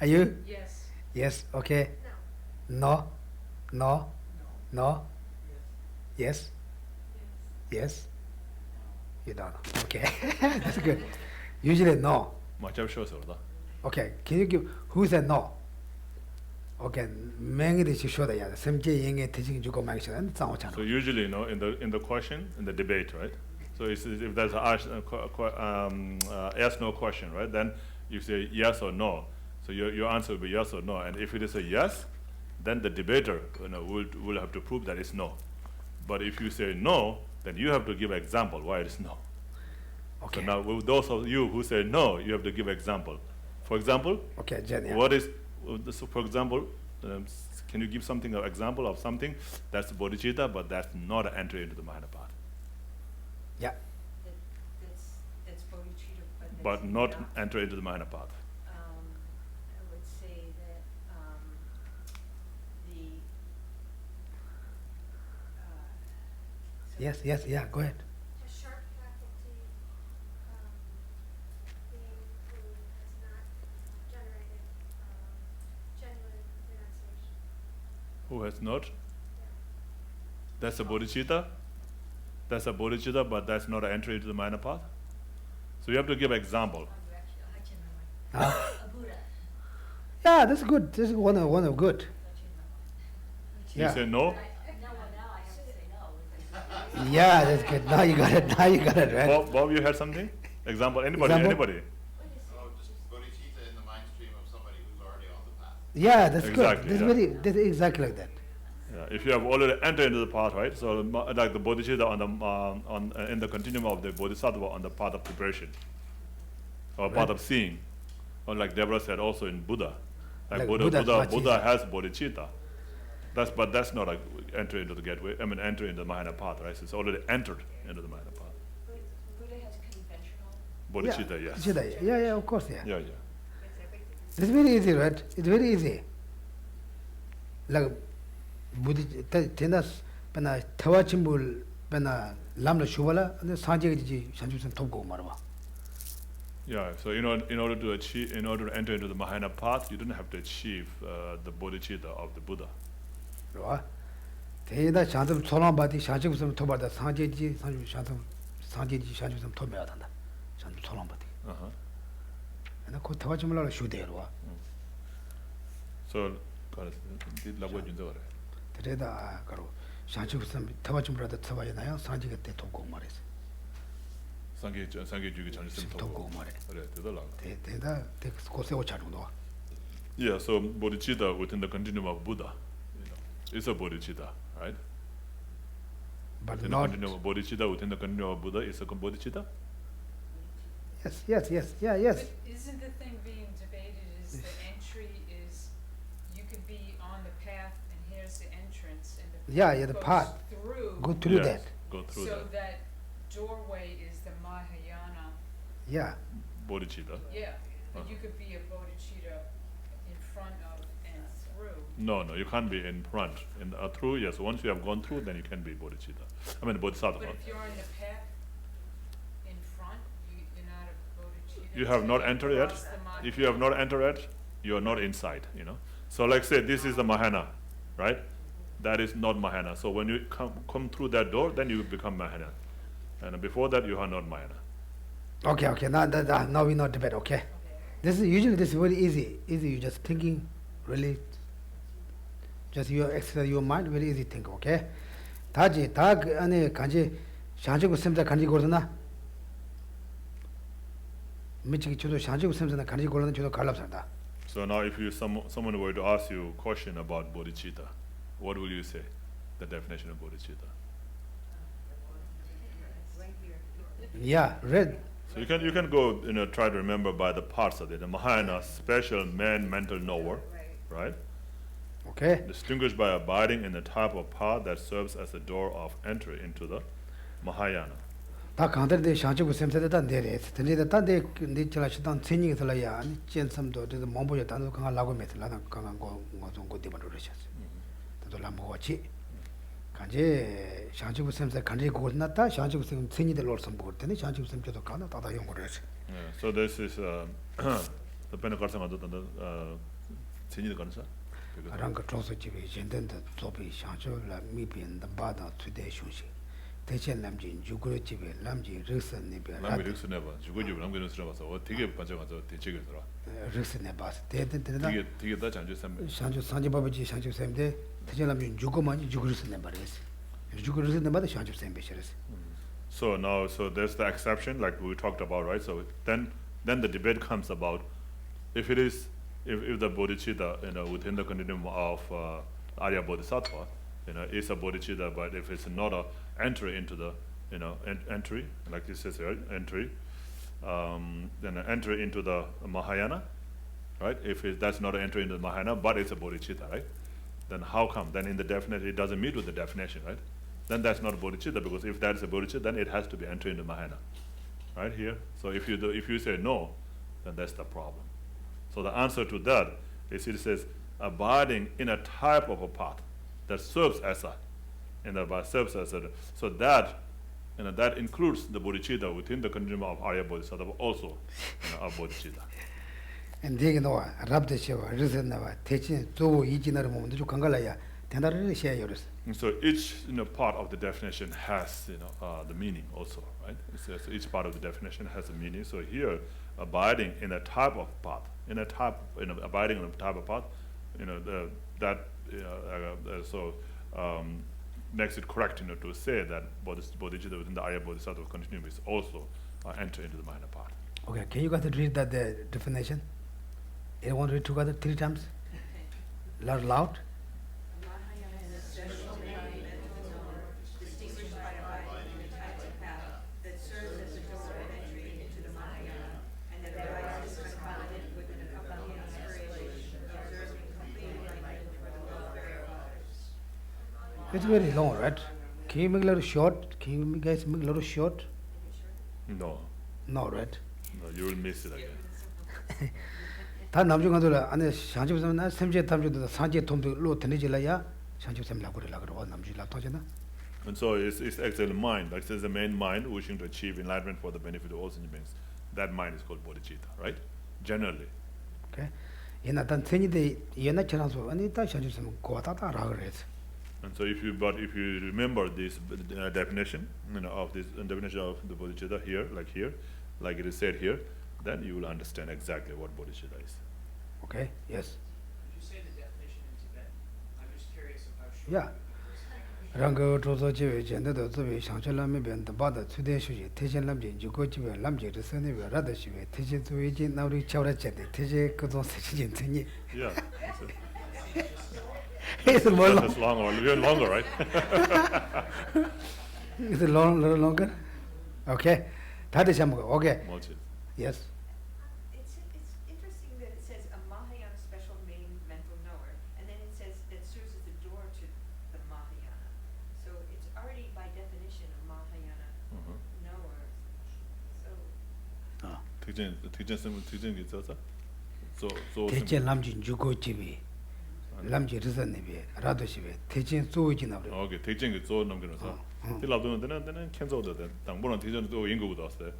Are you? Yes. Yes, okay. No? Yes? Yes? You don't know. Okay. That's good. Usually no. Much of shows or Okay, can you give who said no? Okay, many did you show that yeah, semje yenge teaching jugo mangishan and So channel. usually, in the question, in the debate, right? So if there's a yes no question, right? Then you say yes or no. So your answer will be yes or no. And if it is a yes, then the debater will have to prove that it's no. But if you say no, then you have to give an example why it is no. Okay. So now, with those of you who say no, you have to give example. For example, Okay, Jen, yeah. what is, so for example, can you give something, an example of something that's bodhicitta, but that's not an entry into the Mahayana path? Yeah. That's bodhicitta, But not enter into the Mahayana path. I would say that Yes, yeah, go ahead. A sharp faculty being who has not generated genuine renunciation. Who has not? That's a bodhicitta. That's a bodhicitta, but that's not an entry into the Mahayana path. So you have to give example. Huh? a Buddha. Yeah, that's good. This is one of good. You Yeah. say no? Now I have to say no. Yeah, that's good. Now you got it, right? Bob, you had something? Example, anybody, Example? anybody? Oh, just bodhicitta in the mind stream of somebody who's already on the path. Yeah, that's Exactly, good. This is exactly like that. Yeah, if you have already entered into the path, right? So like the bodhicitta on the in the continuum of the bodhisattva on the path of preparation, or path of seeing, or like Deborah said also in Buddha, Like Buddha Buddha has bodhicitta. But that's not a entry into the gateway. I mean, entry into the Mahayana path, right? So it's already entered into the Mahayana path. Buddha has conventional. Bodhicitta, yes. Bodhicitta, yeah, of course, yeah. Yeah. It's very easy, right? It's very easy. Like Buddha, tenas, pena tawachimbul, pena lamla shubala, and the sanjay shanjusan topgo marwa. Yeah. So in order to enter into the Mahayana path, you don't have to achieve the bodhicitta of the Buddha. Right? Teda shantam solam bati shanjusam tobada sanjay shantam shanjusam tobaya tanda. Shantam solam bati. Uh-huh. And the ko tawachimbula shuderwa. So, did lagwa junza kare. Teda karo shanjusam tawachimbula da tawaya na sanjay te topgo mares. 상계 주기 전에 좀 topgo mare. 그래, 되더라. Teda te koseo charungwa. Yeah, so bodhicitta within the continuum of Buddha, is a bodhicitta, right? But Within not. the continuum of bodhicitta, within the continuum of Buddha is a bodhicitta. Yes. But isn't the thing being debated is the entry is, you could be on the path and here's the entrance and the Yeah, path the goes path. through. Go through Yes, that. Go through So that. that doorway is the Mahayana, Yeah. Bodhicitta. yeah, but you could be a bodhicitta in front of and through. No, you can't be in front. Through, yes. Once you have gone through, then you can be bodhicitta. I mean bodhisattva. But if you're on the path in front, you're not a bodhicitta. You have till not entered yet. cross the If you have not entered yet, you are not inside. So, like say, this is the Mahayana, right? That is not Mahayana. So when you come through that door, then you become Mahayana. And before that, you are not Mahayana. Okay. Now we not debate. Okay. This is very easy. You just thinking, really. Just you exercise your mind. Very easy think. Okay. 다지 안에 간지 샹지고 셈자 간지 고르나. 미치기 저도 샹지고 셈자 간지 고르는 저도 갈랍산다. So now, if someone were to ask you a question about bodhicitta, what will you say? The definition of bodhicitta. Yeah, read. So you can go, try to remember by the parts of it. The Mahayana, special man, mental knower, right? Okay. Distinguished by abiding in the type of path that serves as a door of entry into the Mahayana. 다 강들데 샹지고 셈세다 내레. 근데 단데 니 지라 시단 진이들이야. 아니 젠섬도 저 몸보여 단도 강한 라고 메스 라나 강한 거좀 고디바로 그러셨어. 또 라모치. 간제 샹지고 셈세 간제 고르나다 샹지고 셈 진이들 올선 보거든요. 샹지고 셈도 가나 다다 연구를 했어. So this is the Pentecostal 진이들 가는 사. 아랑가 troso 집에 젠던데 조비 샹조라 미빈다 바다 투데 슌시. 대체 남진 주그로 집에 남진 르스네베 남기 릭스 내봐. 주거집 남기 릭스 내봐서 되게 반짝아서 대책이 들어. 르스네 바스 대대대다 되게 다 장주 샘. 샹조 산지바바지 샹조 샘데 대체 남진 주고만 주그르스네 바레스. 주그르스네 바다 샹조 샘베시레스. So there's the exception like we talked about, right? So then the debate comes about if the bodhicitta, within the continuum of Arya Bodhisattva, is a bodhicitta, but if it's not a entry into the, entry, like this says, right? Entry, then enter into the Mahayana, right? If that's not an entry into the Mahayana, but it's a bodhicitta, right? Then how come? Then in the definition, it doesn't meet with the definition, right? Then that's not bodhicitta, because if that's a bodhicitta, then it has to be entry into Mahayana, right here. So if you say no, then that's the problem. So the answer to that is, it says abiding in a type of a path that serves as a, so that, that includes the bodhicitta within the continuum of Arya Bodhisattva, also a bodhicitta. And they know Rabde Shiva, Rizenava, teaching to Ijinar Mum, you Kangalaya, Tenari share yours. And so each part of the definition has the meaning also, right? It says each part of the definition has a meaning. So here, abiding in a type of path, abiding in a type of path, makes it correct, to say that bodhicitta within the Arya Bodhisattva continuum is also enter into the minor path. Okay, can you guys read that the definition? You want to read together 3 times? Loud? It's very long, right? Can you make a little short? Can you guys make a little short? No. No, right? No, you will miss it again. 다 남중가도라 안에 상주섬나 샘제 탐주도 상제 통도 로 되는지라야 상주섬 라고라 그러고 남주라 터잖아. And so it's actually mind, like says the main mind wishing to achieve enlightenment for the benefit of all sentient beings. That mind is called bodhicitta, right? Generally. Okay. 얘나 단 ten이데 얘나 지나서 아니 다 상주섬 고다다라 그래서. And so if you remember this definition, of this definition of the bodhicitta here, like it is said here, then you will understand exactly what bodhicitta is. Okay. Yes. Could you say the definition in Tibetan? I'm just curious of how short. Yeah. 랑거 조조 지외 전도도 지외 상철람에 변다 바다 추대 수지 대전람지 주고 지외 람지 르선에 라다 시외 대제 주외지 나우리 차오라체데 대제 그도 세진 되니. Yeah. It's more long. That's longer, even longer, right? Is it little longer? Okay. 다시 한번. Okay. Multi. Yes. It's interesting that it says a Mahayana special main mental knower, and then it says it serves as the door to the Mahayana. So it's already by definition a Mahayana knower. So 특징 있어서? 대제 람지 주고 지외 람지 르선에 라도 시외 대제 조이지 나우리. 오케이, 특징이 조 넘기면서. 딜라도는 되는 캔서도 돼. 당분은 대전도 인구도 왔어요.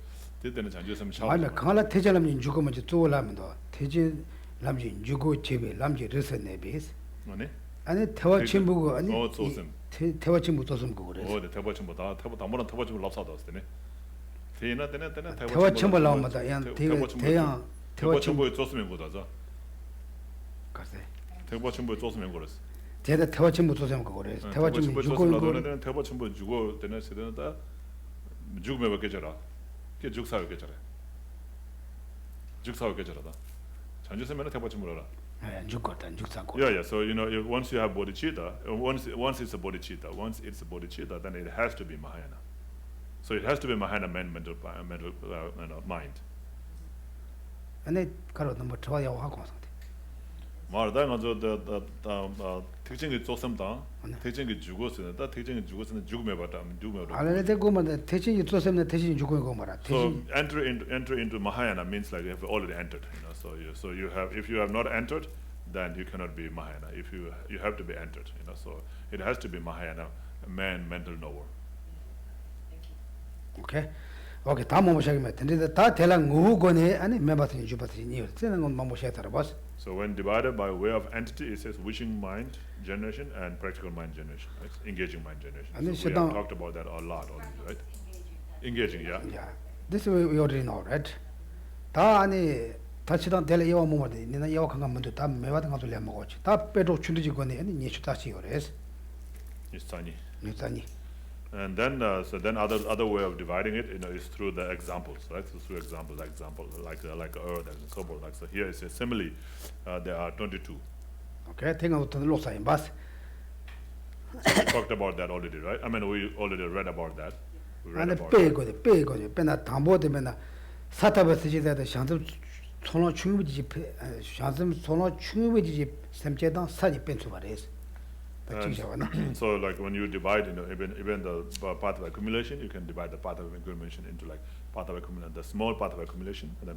그때는 장주섬 샤워. 아니 강라 대제 람지 주고 먼저 조라면도 대제 람지 주고 지외 람지 르선에 비스. 뭐네? 아니 대화 친구가 아니 조섬. 대화 친구 조섬 그거 그래. 대화 친구다. 당분은 대화 친구 랍사도 왔어요. 되나 대화 친구 나오면다. 양 대양 대화 친구에 조섬인 거다죠. 가세. 대화 친구에 조섬인 거랬어. 제가 대화 친구 조섬 그거 그래. 대화 친구 주고 나도는 대화 친구 주고 되는 세대다. 죽으면 밖에 저라. 그 죽사요 깨져라. 죽사요 깨져라다. 장주섬에는 대화 친구라. 예, 죽거든 죽사고. Yeah. So once you have bodhicitta, once it's a bodhicitta, then it has to be Mahayana. So it has to be Mahayana mental mind. 아니 가로 너무 좋아요 하고 상태. 말다 가서 특징이 조섬다. 특징이 죽었으나 특징이 죽음에 받다. 알레 되고만 대신이 조섬네 대신이 죽고 거 말아. So enter into Mahayana means like you have already entered, so you have, if you have not entered, then you cannot be Mahayana. If you have to be entered, so it has to be Mahayana, mental knower. 오케이. 오케이. 다 모셔기면 근데 다 대랑 우고네 아니 매바트니 주바트니 쓰는 건 모셔야 봐서. So when divided by way of entity, it says wishing mind generation and practical mind generation, right? Engaging mind generation. So we have talked about that a lot already, right? Engaging, yeah. Yeah. This we already know, right? 다 아니 다치던 될 이와 뭐데 니나 이와 강한 문도 다 매바든 가도 내 먹었지. 다 빼도 춘듯이 거네. 아니 니슈 다시 요레스. It's tiny. 니타니. And then, other way of dividing it, is through the examples, right? So through examples, like earth and so forth. Like so, here it says similarly, there are 22. Okay, 탱아부터 로사인 바스. So we talked about that already, right? I mean, we already read about that. We read 아니 about that. 빼고 빼나 담보 되면은 사타버스지다 샹점 손로 충분히 샹점 손로 충분히 샘제당 사지 뺀수 말이에요. So like when you divide, even the path of accumulation, you can divide the path of accumulation into like path of accumulation, the small path of accumulation, and the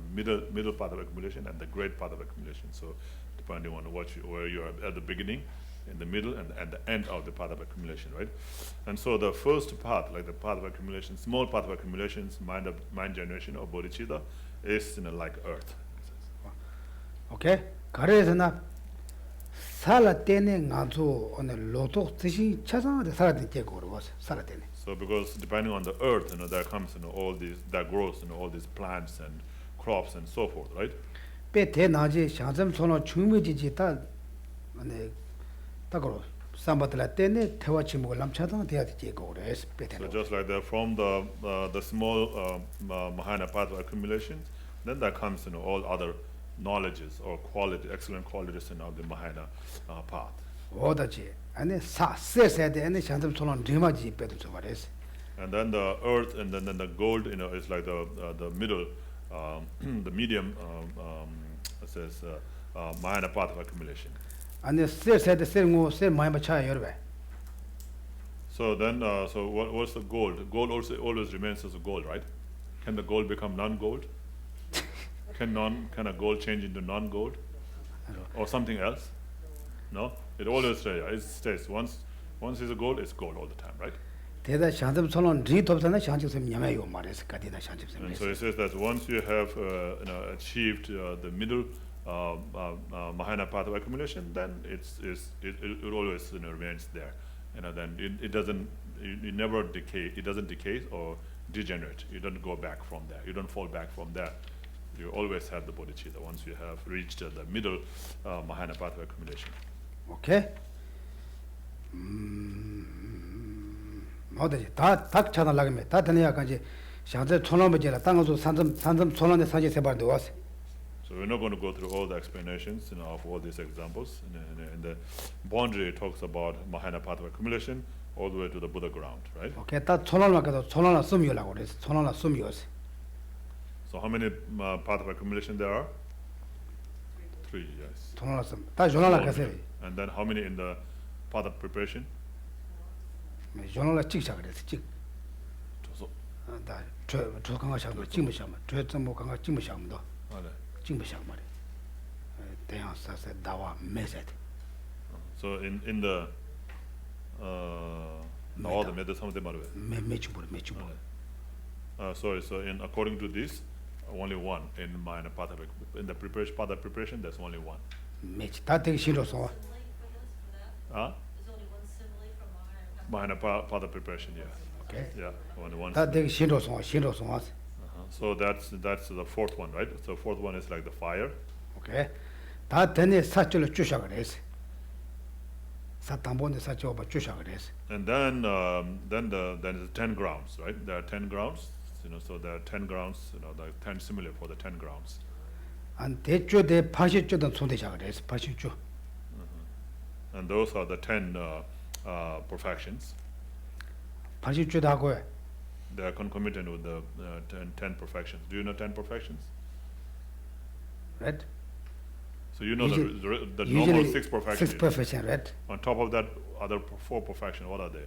middle path of accumulation, and the great path of accumulation. So depending on where you are at the beginning, in the middle, and at the end of the path of accumulation, right? And so the first path, like the path of accumulation, small path of accumulations, mind generation or bodhicitta, is like earth. Okay? 그래서나 살아 때네 나도 오늘 로또 뜻이 찾아서 살아된 게 그러고서 살아 때네. So because depending on the earth, there comes all these, that grows, all these plants and crops and so forth, right? 배 대나지 샹점 손로 충분히지 다 네. 딱으로 삼바들라 때네 태와 지목을 남차당 돼야 되지 그래서 배 So 대나. just like that, from the small Mahayana path of accumulation, then there comes all other knowledges or excellent qualities of the Mahayana path. 오다지 아니 사세세데 아니 샹점 손로 리마지 배도 좀 말했어. And then the earth, and then the gold, is like the middle, the medium, it says Mahayana path of accumulation. 아니 세세데 세고 세 많이 맞춰 여러분. So then, so what's the gold? Gold also always remains as a gold, right? Can the gold become non-gold? Can a gold change into non-gold or something else? No, it always stays. It stays. Once it's a gold, it's gold all the time, right? 대다 샹점 손로 리톱선에 샹점 냠아요 말했어. 가디다 샹점. And so it says that once you have achieved the middle Mahayana path of accumulation, then it always remains there. Then it doesn't, it never decay. It doesn't decay or degenerate. You don't go back from there. You don't fall back from there. You always have the bodhicitta once you have reached the middle Mahayana path of accumulation. 오케이. 어디지? 다 찾아나가면 다 되냐 간지 샹점 손로 버지라 땅에서 산점 손로에 사지 세발도 왔어. So we're not going to go through all the explanations of all these examples. In the boundary, it talks about Mahayana path of accumulation all the way to the Buddha ground, right? 오케이. 다 손로만 가도 손로나 숨이라고 그랬어. 손로나 숨이었어. So how many path of accumulation there are? 3, yes. 손로나 숨. 다 조나라 가세요. And then how many in the path of preparation? 조나라 찍자 그랬어. 찍. So, 저 강가 샤면 찍무 샤면. 저좀 뭐 강가 찍무 샤면도. 찍무 샤면 말이야. 대양 사세 다와 메세트. So in the all the methods, some of them are 매치부. so in according to this, only one in Mahayana path of in the preparation path of preparation, there's only one. 매치 다 되게 싫어서. There's only one simile from Mahayana path of preparation, yeah. Okay. Yeah, only one. 다 되게 싫어서. So that's the fourth one, right? So fourth one is like the fire. 오케이. 다 되네 사절로 주셔 그랬어. 사탄본데 사절로 주셔 그랬어. And then then there's 10 grounds, right? There are 10 grounds, so there are 10 grounds, there are 10 similar for the 10 grounds. 안 대주대 80주던 손대자 그랬어. 80주. And those are the 10 perfections. 80주도 하고 They are concomitant with the 10 perfections. Do you know 10 perfections? right? So you know the normal Usually 6 perfections. 6 perfection, right? On top of that, other 4 perfections, what are they?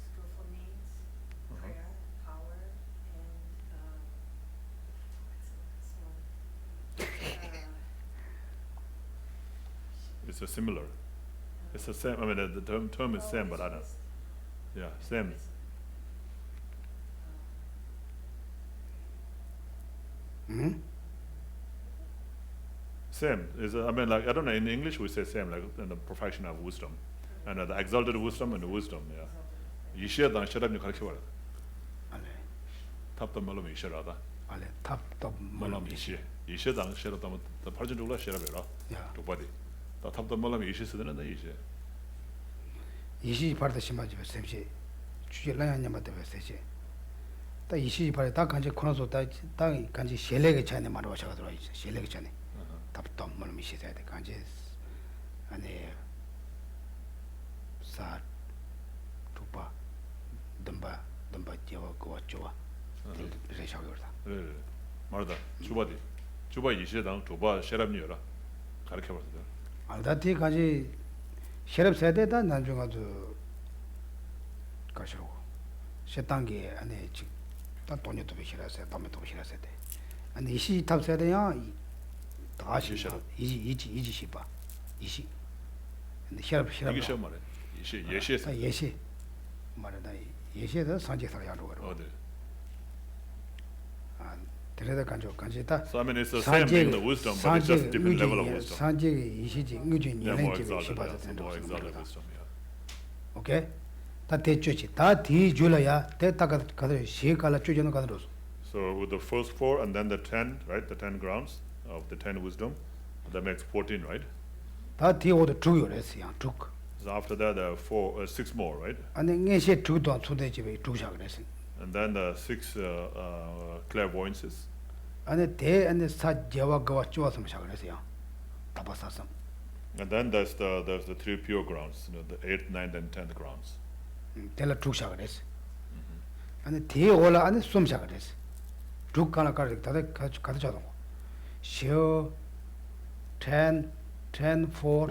Skillful needs, prayer, power, and It's a similar. It's the same. I mean, the term is same, but I don't. Yeah, same. 음? Same. I mean, like, I don't know, in English we say same, like in the perfection of wisdom. And the exalted wisdom and the wisdom, yeah. 이시하다, 시라면 가르쳐 봐라. 알레. 탑도 말로 이시하다. 알레. 탑도 말로 이시. 이시하다, 시라다 뭐 발전 줄라 시라베라. 야. 똑바디. 다 탑도 말로 이시 쓰는 데 이시. 이시 바르다 심하지 셈시. 주일라냐마다 베세시. 다 이시 바르 다 간지 코너서 다 간지 셀레게 차네 말어 와서 들어 있어. 셀레게 차네. 탑도 말로 미시야 돼. 간지 아니 사 두바 덤바 제와 그와 좋아. 그래서 그러다. 네. 말다. 주바디. 주바 이시당 주바 셰랍니요라. 가르쳐 봤어요. 알다티 가지 셰럽 세대다 난중아도 가시고 셰땅게 안에 직다 돈이 또 비시라서 담에 또 비시라서 돼. 아니 이시 탑 세대야 다시 이지 시바 이시 근데 셰럽 이게 시험 말해. 이시 예시에서 예시 말하다 예시에서 산지사가 야로 어디. 아 그래도 간지다 So I mean it's the same thing, the wisdom, but it's just different level of wisdom. 산지 이시지 의준 Yeah, more 연행집에 exalted, 시바서 yeah, 된다. more exalted wisdom, yeah. 오케이? 다 대주지. 다뒤 줄어야 대다가 가들 시에깔라 쪼지는 가들어. So with the first 4 and then the 10, right? The 10 grounds of the 10 wisdom, that makes 14, right? 다 뒤오도 죽요랬어요. 죽. So after that there are 6 more, right? 아니 녜시 죽도 초대 집에 죽샤 그랬어. And then the 6 clairvoyances. 아니 대 안에 사 제와가 쪼와서 샤 그랬어요. 다바사섬. And then there's the 3 pure grounds, you know, the 8th, 9th and 10th grounds. 텔라 죽샤 그랬어. 아니 대 올라 안에 숨샤 그랬어. 죽가나 가르 다들 가르쳐도. 쇼 10 4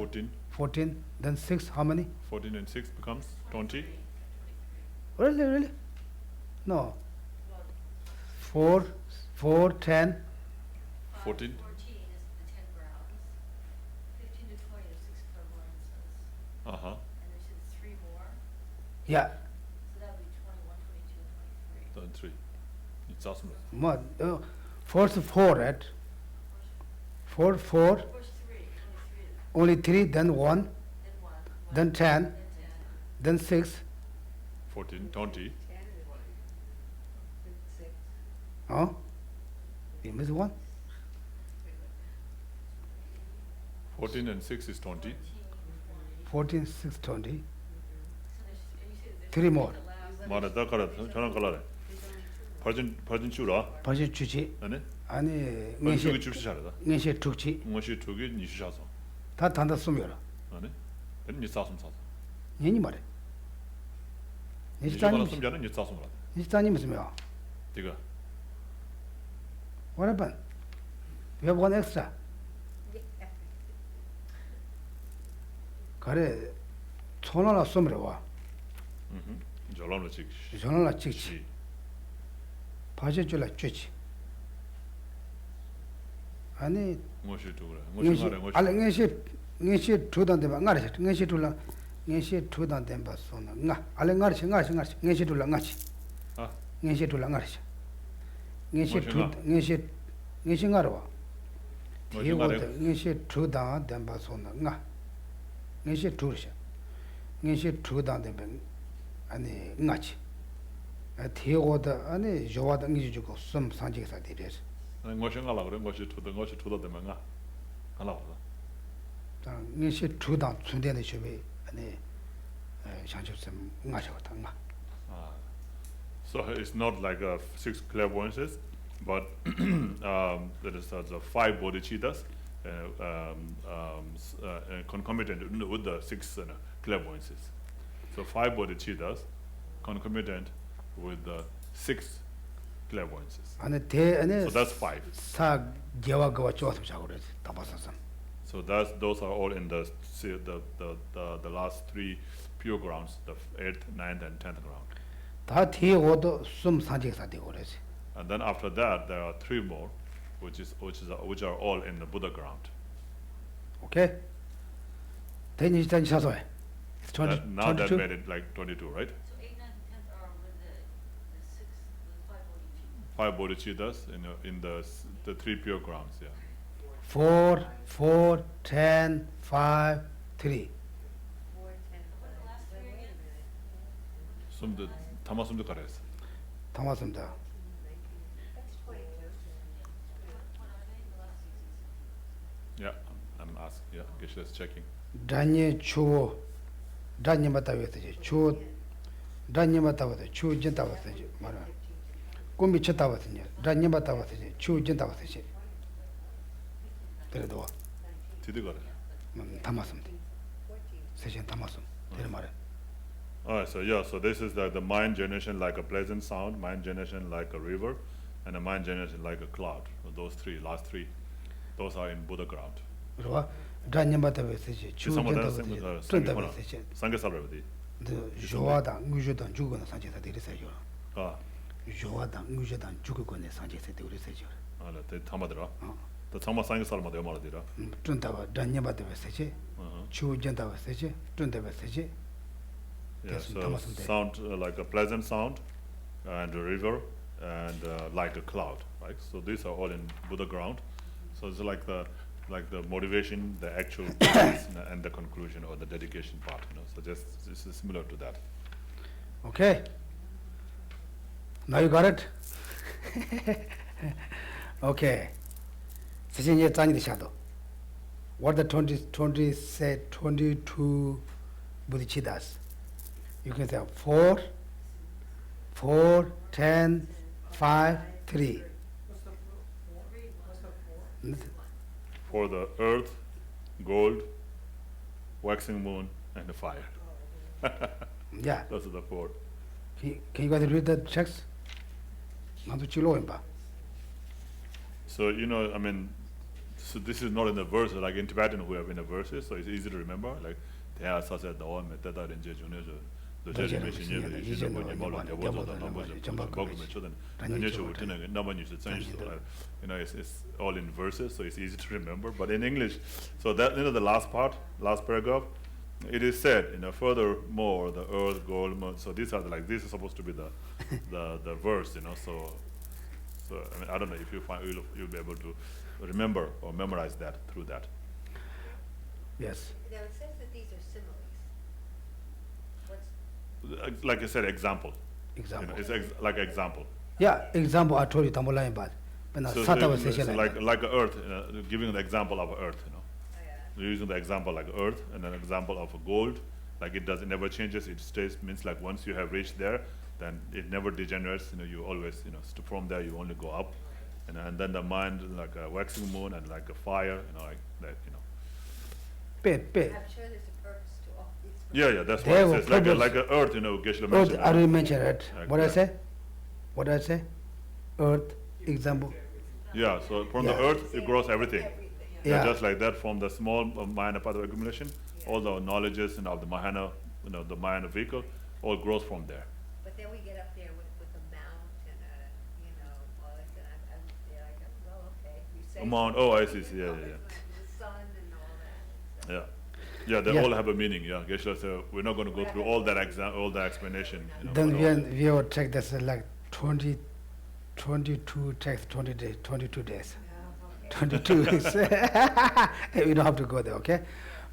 14 then 6 how many? 14 and 6 becomes 20. Really? No. 4 10 14. 14 is the 10 grounds. 15 to 20 are 6 clairvoyances. Uh-huh. And there's 3 more. yeah. So that would be 21, 22, and 23. Then 3. It's awesome. More first 4 right? 4 First 3, only 3 then 1 then 1, then 10 then 10. then 6 14, 20. huh? You miss 1 14 and 6 is 20. 14 6 20 So there's, and you say there's 3 more 말에 따라가라. 전화 걸라래. 버진 주라. 벌써 주지 아니? 아니 버진 녜시 주시 잘하다. 녜시 죽지 뭐시 저기 니시샤서. 다 단다 숨겨라 아니? then 니 싸숨 사서. 얘니 말해 니시가는 니시자님 숨자는 니 싸숨 라. 니시자님 무슨 말 네가 what happened we have 1 extra 그래 손하나 숨으려 와 저런로 직. 손하나 찍지 봐줄라 쥐지 아니 뭐시 두그래. 뭐시 말해. 뭐시. 알레 녜시 두단데 봐 nga르시 녜시 둘라 녜시 두단데 봐 손나 nga 알레 nga르시 녜시 둘라 nga시 아. 녜시 둘라 nga르시 녜시 뭐시 두 nga? 녜시 nga르 와 뭐시 말해. 녜시 두단데 봐 손나 nga 녜시 두르시 녜시 두단데 봐 아니 nga치 대고다 아니 조와다 녜시 주고 숨 산지가 되레스 뭐시 가라 그래. 뭐시 투다 되면 가. 가라 보다. 녜시 두단 준대는 쇼베 아니 상접섬 nga셔다 nga So it's not like 6 clairvoyances, but there is the 5 bodhicittas concomitant with the 6 clairvoyances. So 5 bodhicittas concomitant with the 6 clairvoyances. 아니 대 아니 So that's 5. 사 개와가와 쪼서 자고 그래. 다 봤었어. So those are all in the last 3 pure grounds, the 8th, 9th, and 10th ground. 다 뒤에도 숨 산지가 되고 그래. And then after that, there are 3 more, which are all in the Buddha ground. 오케이? 대니 단지 사서 해. Now that made it like 22, right? So 8, 9, and 10 are with the 6, with 5 5 bodhicittas. bodhicittas in the 3 pure grounds, yeah. 4 10 5 3. What are the last 3 again? 숨도 담아 숨도 가려서. 다 맞습니다. That's 22. What are they? The last 6. Yeah, I'm asking. Yeah, Geshe is checking. 단니 추 단니 맞다 왜지? 추 단니 맞다 왜지? 추 진다 왜지? 말아. 꿈이 쳤다 왜지? 단니 맞다 왜지? 추 진다 왜지? 그래도 Did you 다 맞습니다. 세션 다 맞습니다. 내 말에. Alright, so yeah, so this is the mind generation like a pleasant sound, mind generation like a river, and the mind generation like a cloud. So those three, last three, those are in Buddha ground. 그러와 단념바다 베세지 Some of 추전다 them 베세지 Sange 쩐다 Hona, 베세지 Sange Salvati. 그 조화다 무조건 죽거나 상제사 되리세요. Ah, 조화다 무조건 죽거나 상제사 되리세요. the Tamadra. The Tama Sange Salma de Maladira. 쩐다와 단념바다 베세지 추전다 베세지 쩐다 베세지. Yeah, Yes, so Thomas and Dave. sound like a pleasant sound, and a river, and like a cloud, right? So these are all in Buddha ground. So it's like the motivation, the actual practice, and the conclusion or the dedication part. So just this is similar to that. Okay. Now you got it? Okay. 세진이 짠이 shadow. What the 20 said 22 bodhicittas. You can say 4, 10, 5, 3. For the earth, gold, waxing moon, and the fire. Yeah. Those are the four. Can you guys read the text? 나도 찔러봐. So so this is not in the verses like in Tibetan we have in the verses, so it's easy to remember. Like 대하 사세 나와 메타다 렌제 중에서 it's all in verses, so it's easy to remember. But in English, so that the last part, last paragraph, it is said, furthermore, the earth, gold, moon. So these are this is supposed to be the verse, So I don't know if you find you'll be able to remember or memorize that through that. Yes. Now it says that these are similes. What's Like I said, example. Example. It's like example. Yeah, example I told you tambola but So like earth, giving the example of earth, We're using the example like earth and an example of gold, like it never changes, it stays, means like once you have reached there, then it never degenerates, you always, from there you only go up, and then the mind like a waxing moon and like a fire, like that, Pay. I'm sure there's a purpose to all these. Yeah, that's They what it have says, a like purpose. a earth, Geshe Earth, mentioned. I will mention it. Like What I that. say? What I say? Earth, example. Yeah, so from the Yeah. earth it grows everything. Yeah. Just like that, from the small Mahayana path of accumulation, all the knowledges of the Mahayana, the Mahayana vehicle, all grows from there. But then we get up there with a mount and all this, and I'm there like, well, okay, you say. A mount, oh, I see, yeah. The sun and all that. Yeah, they Yeah. all have a meaning. Yeah, Geshe said we're not going to go through all that all that explanation. Then but we will take this like 22 text, 20 days, 22 days. 22 weeks. We don't have to go there, okay?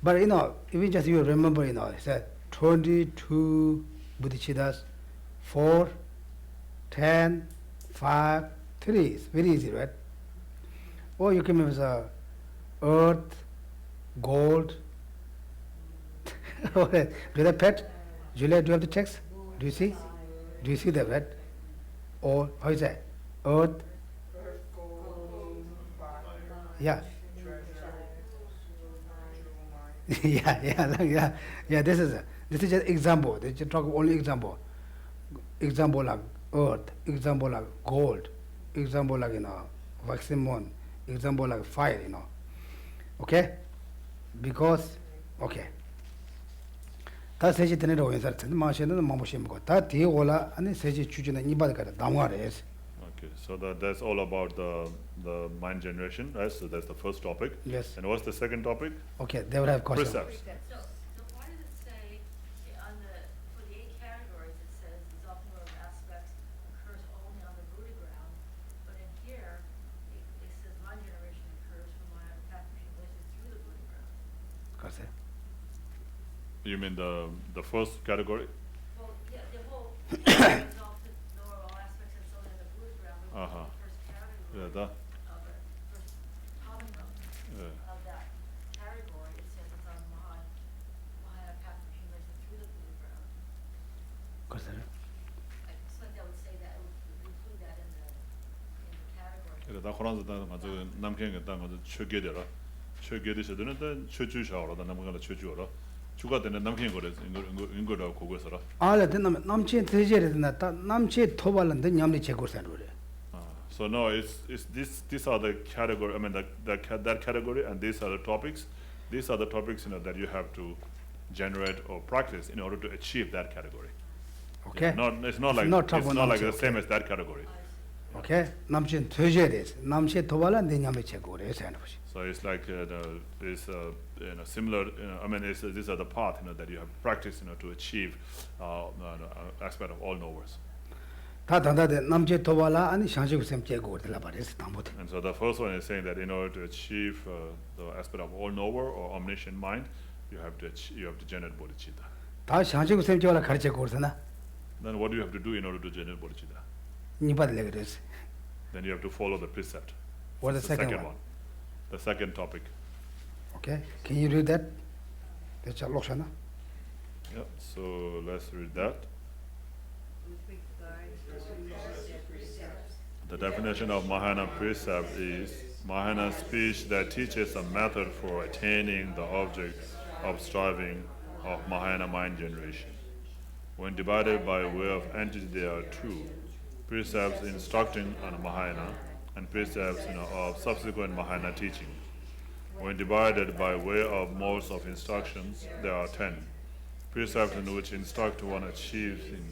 But if you remember, it said 22 bodhicittas, 4, 10, 5, 3. It's very easy, right? Or you can remember earth, gold. Do you have pet? Julia, do you have the text? Do you see? Do you see that, right? Or how is that? Earth. Yeah. yeah. This is just example. They just talk only example. Example like earth. Example like gold. Example like waxing moon. Example like fire. Okay? Because okay. 다 세지 되는 거 원사 텐데 마셔는 마무시면 거. 다 뒤에 올라 아니 세지 주주는 이바가 담아래스. Okay, so that's all about the mind generation, right? So that's the first topic. Yes. And what's the second topic? Okay, they will have questions. Precepts. So why does it say for the 8 categories it says the self-norm aspects occurs only on the Buddha ground, but in here it says mind generation occurs from my path of accumulation through the Buddha ground. 그래서 You mean the first category? Well, yeah, the whole self-norm aspects that's only on the Buddha ground, but Uh-huh. the first category Yeah, of the first common of that category, it says it's on Mahayana path of accumulation through the Buddha ground. 그래서 I suspect that would say that, it would include that in the category. 그래서 나 호란자 다 맞아 남경에 다 맞아 최계되라. 최계되셔도는 다 최주셔라. 다 남경에 최주어라. 주가 되는 남경에 거래 인거라고 고고서라. 알아 되면 남친 대제를 나 남친 토발는데 냠리 제고선 그래. So no, these are the category. I mean, that category, and these are the topics. These are the topics, that you have to generate or practice in order to achieve that category. Okay. It's not like the same as that category. Okay. 남친 퇴제です. 남친 도발한 데 냠에 체고래 생각해 보시. So it's like similar. I mean, these are the path that you have to practice to achieve aspect of all knowers. 다 단다데 남친 도발라 아니 상식을 셈 체고래 라바레스 담보데. And so the first one is saying that in order to achieve the aspect of all knower or omniscient mind, you have to generate bodhicitta. 다 상식을 셈 체고라 가르쳐 고르잖아. Then what do you have to do in order to generate bodhicitta? 니바들레 그랬어. Then you have to follow the precept. What the That's second one? The second topic. Okay. Can you read that? That's a loshana. Yeah. So let's read that. The definition of Mahayana precept is Mahayana speech that teaches a method for attaining the object of striving of Mahayana mind generation. When divided by way of entity, there are two precepts instructing on Mahayana and precepts of subsequent Mahayana teaching. When divided by way of modes of instructions, there are 10 precepts in which instruct one achieves in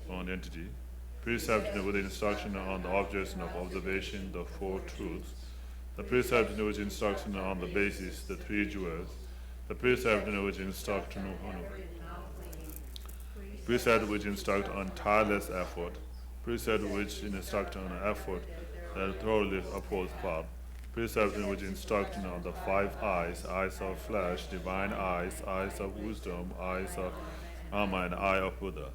one entity, precepts with instruction on the objects of observation, the four truths, the precept in which instruction on the basis, the three jewels, the precept in which instruct on tireless effort, precept which instruct on effort that thoroughly oppose path, precept in which instruct on the five eyes, eyes of flesh, divine eyes, eyes of wisdom, eyes of Ama, and eye of Buddha,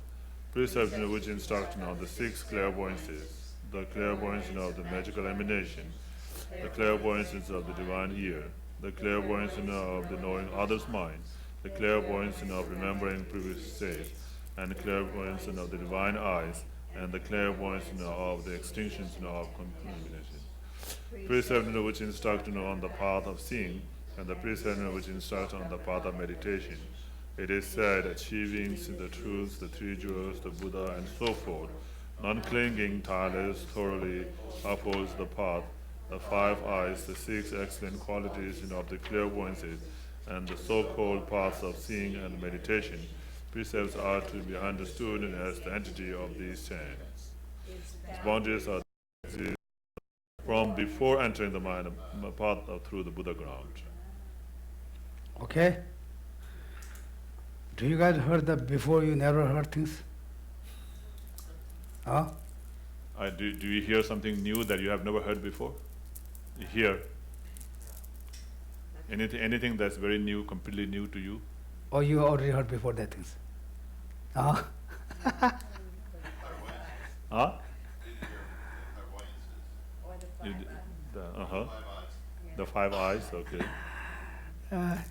precept in which instruct on the six clairvoyances, the clairvoyance of the magical emanation, the clairvoyance of the divine ear, the clairvoyance of the knowing others' mind, the clairvoyance of remembering previous states, and the clairvoyance of the divine eyes, and the clairvoyance of the extinctions of contamination. Precept which instruct on the path of seeing, and the precept which instruct on the path of meditation. It is said, achieving the truths, the three jewels, the Buddha, and so forth, non-clinging, tireless, thoroughly upholds the path, the five eyes, the six excellent qualities of the clairvoyances, and the so-called paths of seeing and meditation. Precepts are to be understood as the entity of these 10. Its boundaries are from before entering the mind path through the Buddha ground. Okay. Do you guys heard that before? You never heard things? Huh? Do you hear something new that you have never heard before? You hear anything that's very new, completely new to you? Or you already heard before that things? Huh? Huh? The five eyes, okay.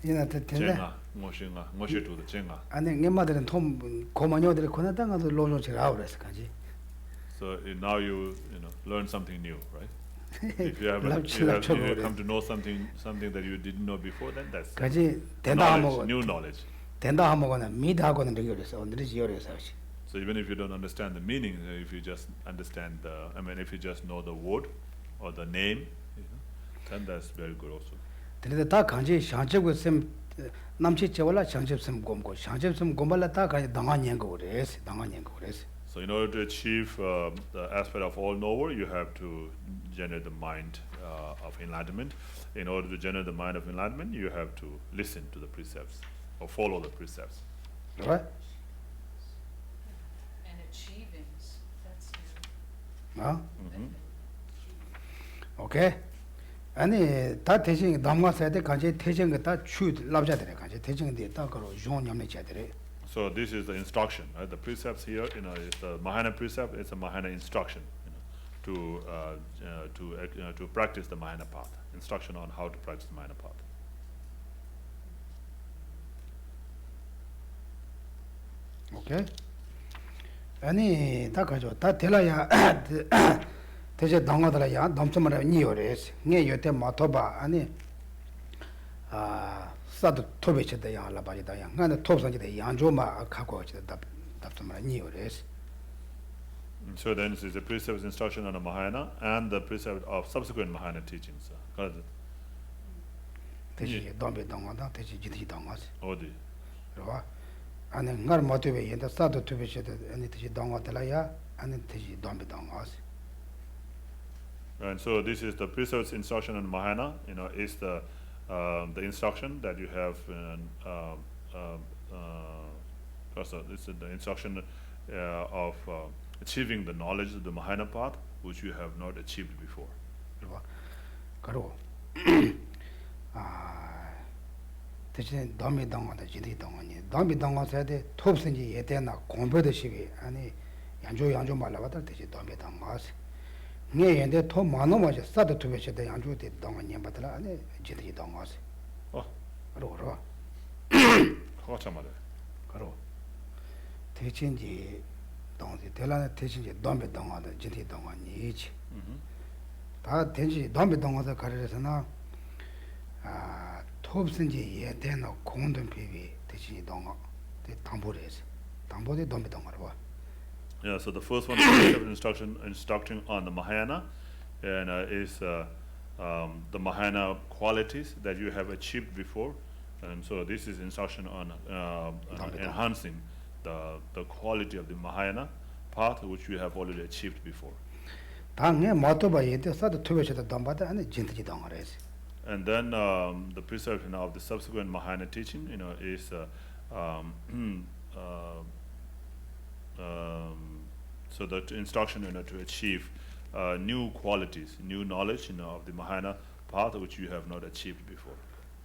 You know, the Chenga, ngoshinga, ngoshitu the chenga. 아니 내 말들은 톰 고마녀들이 고나당가서 로로치를 아우래서 가지. So now you learn something new, right? If you have come to know something that you didn't know before, then that's 가지 new knowledge. 된다 하면은 미다하고는 되게 어려서 오늘이 어려서. So even if you don't understand the meaning, if you just understand if you just know the word or the name, then that's very good also. 근데 다 간지 상접고 셈 남치 제월라 상접셈 곰고 상접셈 곰발라 다 간지 당한년 거 그래서 당한년 거 그래서. So in order to achieve the aspect of all knower, you have to generate the mind of enlightenment. In order to generate the mind of enlightenment, you have to listen to the precepts or follow the precepts. Right? And achievings, that's new. 어? 오케이. 아니 다 대신 남가서야 돼 간지 대신 거다 추 납자들에 간지 대신인데 다 그로 용념내 자들에. So this is the instruction, right? The precepts here, is the Mahayana precept. It's a Mahayana instruction, to practice the Mahayana path. Instruction on how to practice the Mahayana path. 오케이. 아니 다 가져. 다 될라야 대제 당하더라야 넘쳐마라 니요레스. 네 요때 마토바 아니 사도 토베치다 야라 바지다 양. 근데 톱선지다 양조마 갖고 왔다 답답마라 니요레스. So then this is the precept instruction on the Mahayana and the precept of subsequent Mahayana teachings. 대시 dombe dongwa 대시 지티 dongwa 어디? 그러와 아니 ngar motive yenda 사도 투베시데 아니 대시 dongwa 달아야 아니 대시 dombe dongwa And so this is the precepts instruction on Mahayana, is the instruction that you have this is the instruction of achieving the knowledge of the Mahayana path, which you have not achieved before. 그러와 그러 대신 dombe dongwa 지티 dongwa dombe dongwa 사데 톱선지 예대나 공부도 시기 아니 양조 말라바다 대시 dombe dongwa 네 연대 더 많은 거지 사도 투베시대 양주대 동안 년받더라 아니 지들이 동화세 그러고 그거 말해. 그러 대신지 동지 대란의 대신지 dombe 동화도 지들이 동안이지 다 대신지 dombe 동화도 가르쳐서나 톱선지 예대나 공동 비비 대신지 동화 대 담보래서 담보대 dombe 동화로 봐. Yeah, so the first one is instructing on the Mahayana, and is the Mahayana qualities that you have achieved before, and so this is instruction on enhancing the quality of the Mahayana path which you have already achieved before. 당에 모토바 예대 사도 투베시대 dom바다 아니 진트지 동화래서. And then the precept of the subsequent Mahayana teaching, is so that instruction, to achieve new qualities, new knowledge, of the Mahayana path which you have not achieved before.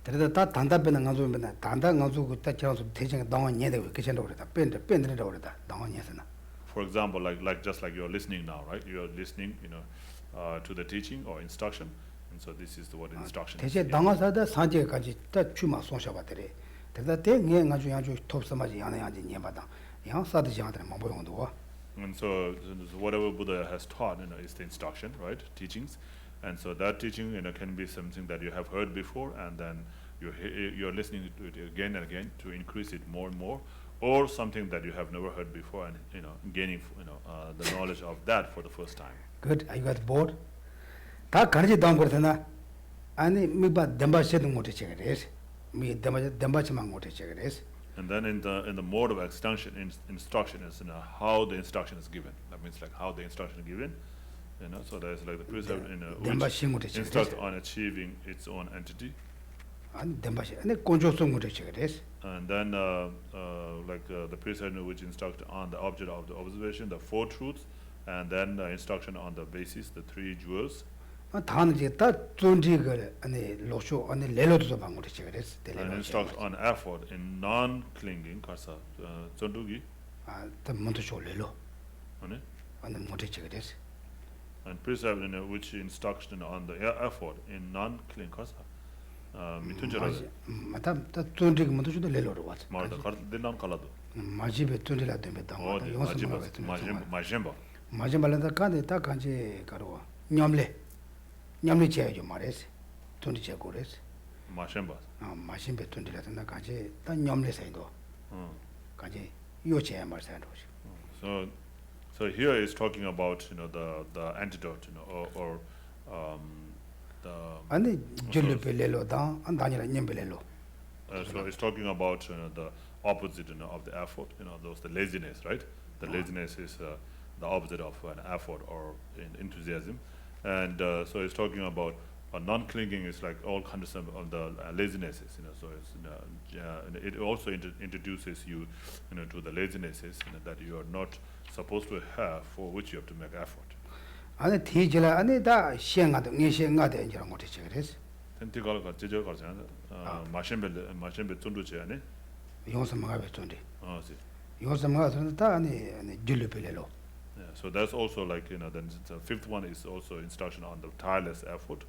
그래도 다 단답변은 가지고면 단답 가지고 딱 저서 대신 동안 예대고 그전도 그랬다. 뺀드는다 그랬다. 동안 예서나. For example, like just like you're listening now, right? You're listening, to the teaching or instruction, and so this is what instruction is. 대신 동화사다 산제까지 딱 주마 송셔바들이. 그래서 대게 가지고 양주 톱스마지 양양지 예바다. 양 사드 장들 뭐 보용도 와. And so whatever Buddha has taught, is the instruction, right? Teachings. And so that teaching, can be something that you have heard before, and then you're listening to it again and again to increase it more and more, or something that you have never heard before, and gaining, the knowledge of that for the first time. Good. I got bored. 다 가르치 당 그러잖아. 아니 미바 덴바시도 못해 제거레스. 미 덴바치만 못해 제거레스. And then in the mode of instruction is how the instruction is given. That means like how the instruction is given. So there's like the precept which instructs on achieving its own entity. 아니 덴바시. 아니 콘조송 못해 제거레스. And then like the precept which instructs on the object of the observation, the four truths, and then the instruction on the basis, the three jewels. 다는 이제 다 존재를 아니 로쇼 아니 레로도 방으로 제거레스. And instructs on effort in non-clinging, kasa zondugi. 다 먼저 쇼레로. 아니 못해 제거레스. And precept which instructs on the effort in non-clinging, kasa 미tun저라. 맞다. 다 존재 먼저 쇼도 레로로 왔어. 말다 갈든 갈라도. 마지베 존재라 되면다. 마지막에 간데 딱 간지 가로 냠리 제요 말했어. 돈이 제고랬어. 마셴바. 마신베 돈이라든가 간지 딱 냠리 사이도. 간지 요체 말사는 거지. So here is talking about the antidote, or the. 아니 줄레벨로다 안다니라 냠벨로. So it's talking about the opposite of the effort, those the laziness, right? The laziness is the opposite of an effort or enthusiasm, and so it's talking about non-clinging is like all kinds of the lazinesses, so it's it also introduces you, to the lazinesses that you are not supposed to have, for which you have to make effort. 아니 티지라 아니 다 시행하다 녜시행하다 이런 거 되지 그래서. 텐티갈 제저 가잖아. 마셴벨 존도제 아니. 용서마가 베존데. 지. 용서마가 존다 아니 줄레벨로. Yeah, so that's also like then the fifth one is also instruction on the tireless effort.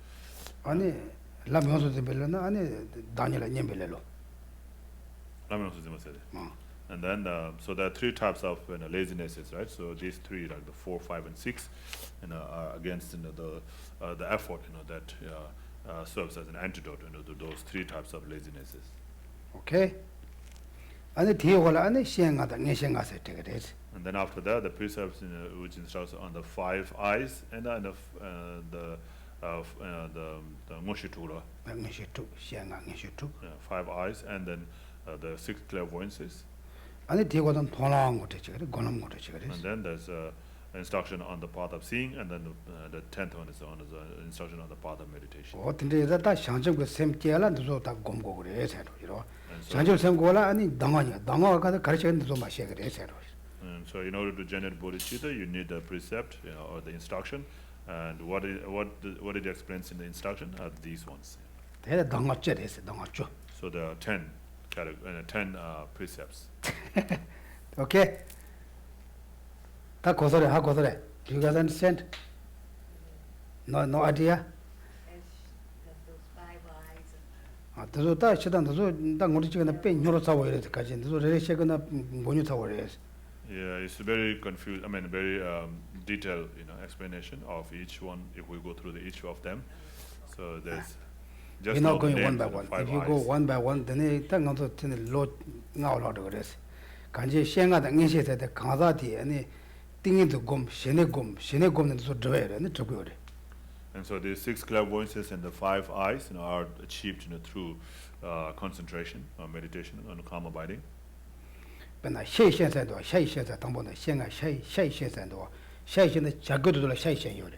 아니 라면서벨로나 아니 다니라 냠벨로. 라면서지마세. And then so there are three types of lazinesses, right? So these three, like the 4, 5, and 6, are against the effort, that serves as an antidote, to those three types of lazinesses. Okay. 아니 뒤에 올라 아니 시행하다 녜시행하세 되게 됐어. And then after that, the precepts which instructs on the 5 eyes and then the Ngoshi Tura, ngshi tu xianga ngshi tu 5 eyes, and then the 6 clairvoyances. 아니 대고던 통랑 거 되지 그래 고놈 거 되지 그래 And then there's instruction on the path of seeing, and then the 10th one is on the instruction on the path of meditation. 어떤데 다 상점 그 샘께라도 다 곰고 그래 새로 이러 And so, 상점 샘고라 아니 당하냐 당하가 가르치는 좀 마셔 그래 새로 and so in order to generate bodhicitta, you need the precept, or the instruction. And what it explains in the instruction are these ones. 대다 당합죄 됐어 당합죄 So there are 10 precepts. 오케이 다 고소래 하 고소래 you guys understand no idea those 5 eyes and 아 저도 다 시단 저도 딱 우리 집에 배 녀로 사고 이래까지 저도 레시거나 뭐뉴 사고 이래 Yeah, it's very confused. I mean, very detailed, explanation of each one. If we go through each of them, so there's just you're not know the going one names by of the one 5 if you go eyes. one by one then 딱 가서 되는 로 나올라도 그래서 간지 시행하다 인식할 때 강사디 아니 띵이도 신의 곰는 저 줘야 돼 저거 그래 And so the 6 clairvoyances and the 5 eyes, are achieved, through concentration, meditation, and calm abiding. 本来下线才多下线才当不能现在下线才多下线的价格都来下线有的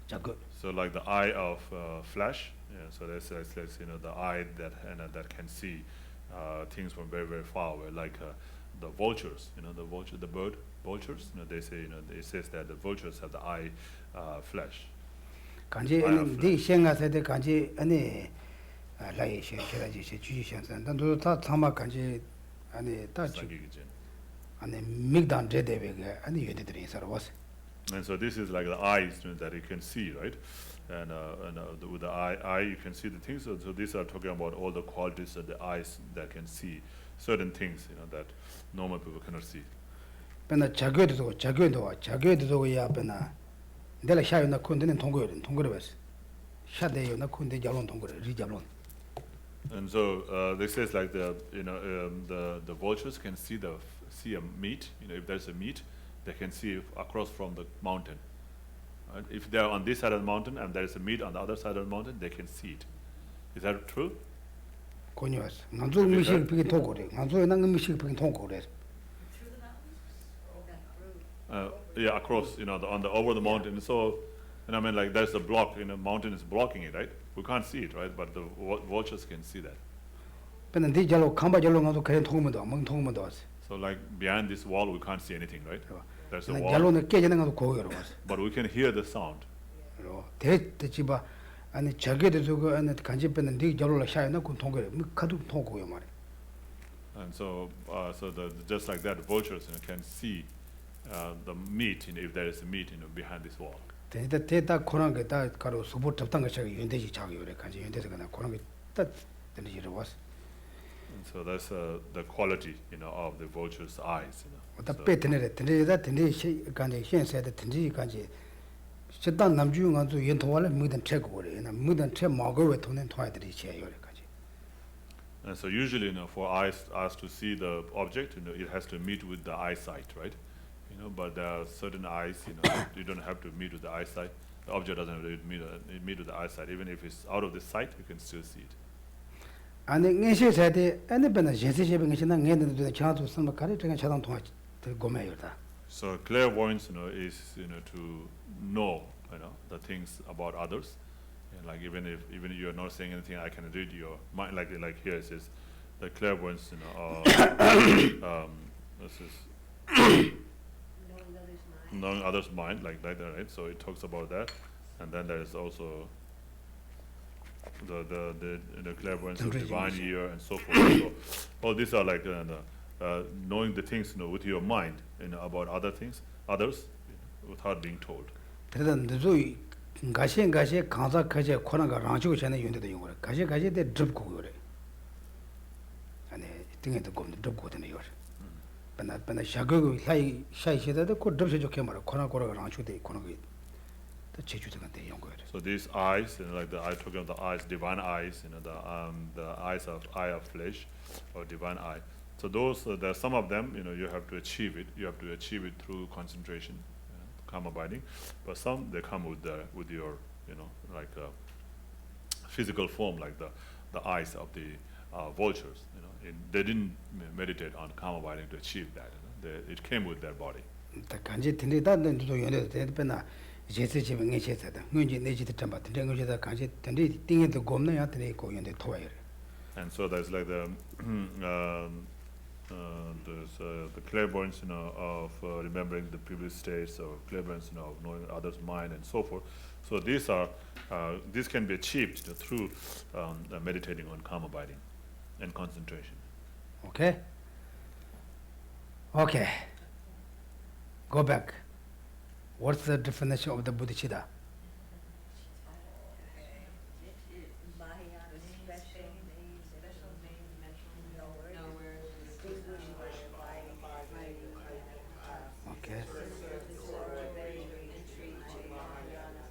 价格 So like the eye of flesh, so that's the eye that can see things from very, very far away, like the vultures, the bird vultures. They say, it says that the vultures have the eye flesh. 간지 네 생각할 때 간지 아니 라이 현실하지 주지 현상 단도 다 참아 간지 아니 다 아니 믹단 제대베게 아니 얘들이 서로 왔어. And so this is like the eyes, that you can see, right? And with the eye you can see the things. So these are talking about all the qualities of the eyes that can see certain things, that normal people cannot see. 근데 자교도 야 변나 내가 샤요나 콘데는 통고를 봤어. 샤데요나 콘데 잡론 통고를 리잡론. And so this says like the vultures can see a meat. If there's a meat, they can see across from the mountain. If they're on this side of the mountain and there is a meat on the other side of the mountain, they can see it. Is that true? 고니왔어. 난조 미식 비긴 통고래. 난조에 난 미식 비긴 통고래. through the mountains? Yeah, across, on the over the mountain. So, I mean, like there's a block, mountain is blocking it, right? We can't see it, right? But the vultures can see that. 근데 네 잘로 캄바 잘로 가서 그냥 통문도 멍 통문도 왔어. So like behind this wall, we can't see anything, right? There's a 난 wall, 잘로는 깨지는 것도 고요로 왔어. but we can hear the sound. 대지바 아니 저게도 저거 아니 간지 빼는 네 잘로 샤요나 군 통고래. 카도 통고요 말이야. And so, just like that, vultures can see the meat, if there is a meat, behind this wall. 대다 그런 게다 가로 수보 접단 거 저기 연대지 자기요래 간지 연대서 그냥 그런 게딱 되는지로 왔어. And so that's the quality, of the vulture's eyes. 다 So- 빼드네. 드네다 드네 간지 현세다 드네 간지 식단 남주 간주 연통할 무든 체고 그래. 나 무든 체 먹을 돈은 토야들이 제요래 간지. And so usually, for eyes to see the object, it has to meet with the eyesight, right? But there are certain eyes, you don't have to meet with the eyesight. The object doesn't have to meet with the eyesight. Even if it's out of the sight, you can still see it. 아니 녜시세데 아니 변나 제세제병이 지나 녜는데 차도 선마 가리 저게 차단 통화 고매요다. So clairvoyance, is to know, the things about others. And like even if you're not saying anything, I can read your mind. Like here it says, the clairvoyance, this is knowing others' mind, like that, right? So it talks about that, and then there is also the clairvoyance of divine ear and so forth. So all these are like knowing the things, with your mind, about others, without being told. 그래도 저기 가시 강사 가시 코나가 랑치고 전에 연대도 용거. 가시 때 접고 그래. 아니 등에도 곰도 접고 되는 요. 근데 샤고 샤이시다도 그 접시 좋게 말아. 코나가 랑치고 돼 코나가 또 제주도 간데 용거. So these eyes, like the eye talking about the eyes, divine eyes, the eye of flesh, or divine eye. So those, there are some of them, you have to achieve it. You have to achieve it through concentration, calm abiding. But some, they come with your, like physical form, like the eyes of the vultures. They didn't meditate on calm abiding to achieve that. It came with their body. 다 간지 텐데 다는 또 연애 대변나 제세 집에 내세다. 문제 내지도 좀 받는 거지다 간지 텐데 띵에도 겁나야 되네 고 연애 토와요. And so there's like the there's the clairvoyance, of remembering the previous states, or clairvoyance, of knowing others' mind, and so forth. So these are these can be achieved through meditating on calm abiding and concentration. Okay. Okay. Go back. What's the definition of the bodhicitta? Mahayana special main mental knower, distinguished by Okay. entry to Mahayana,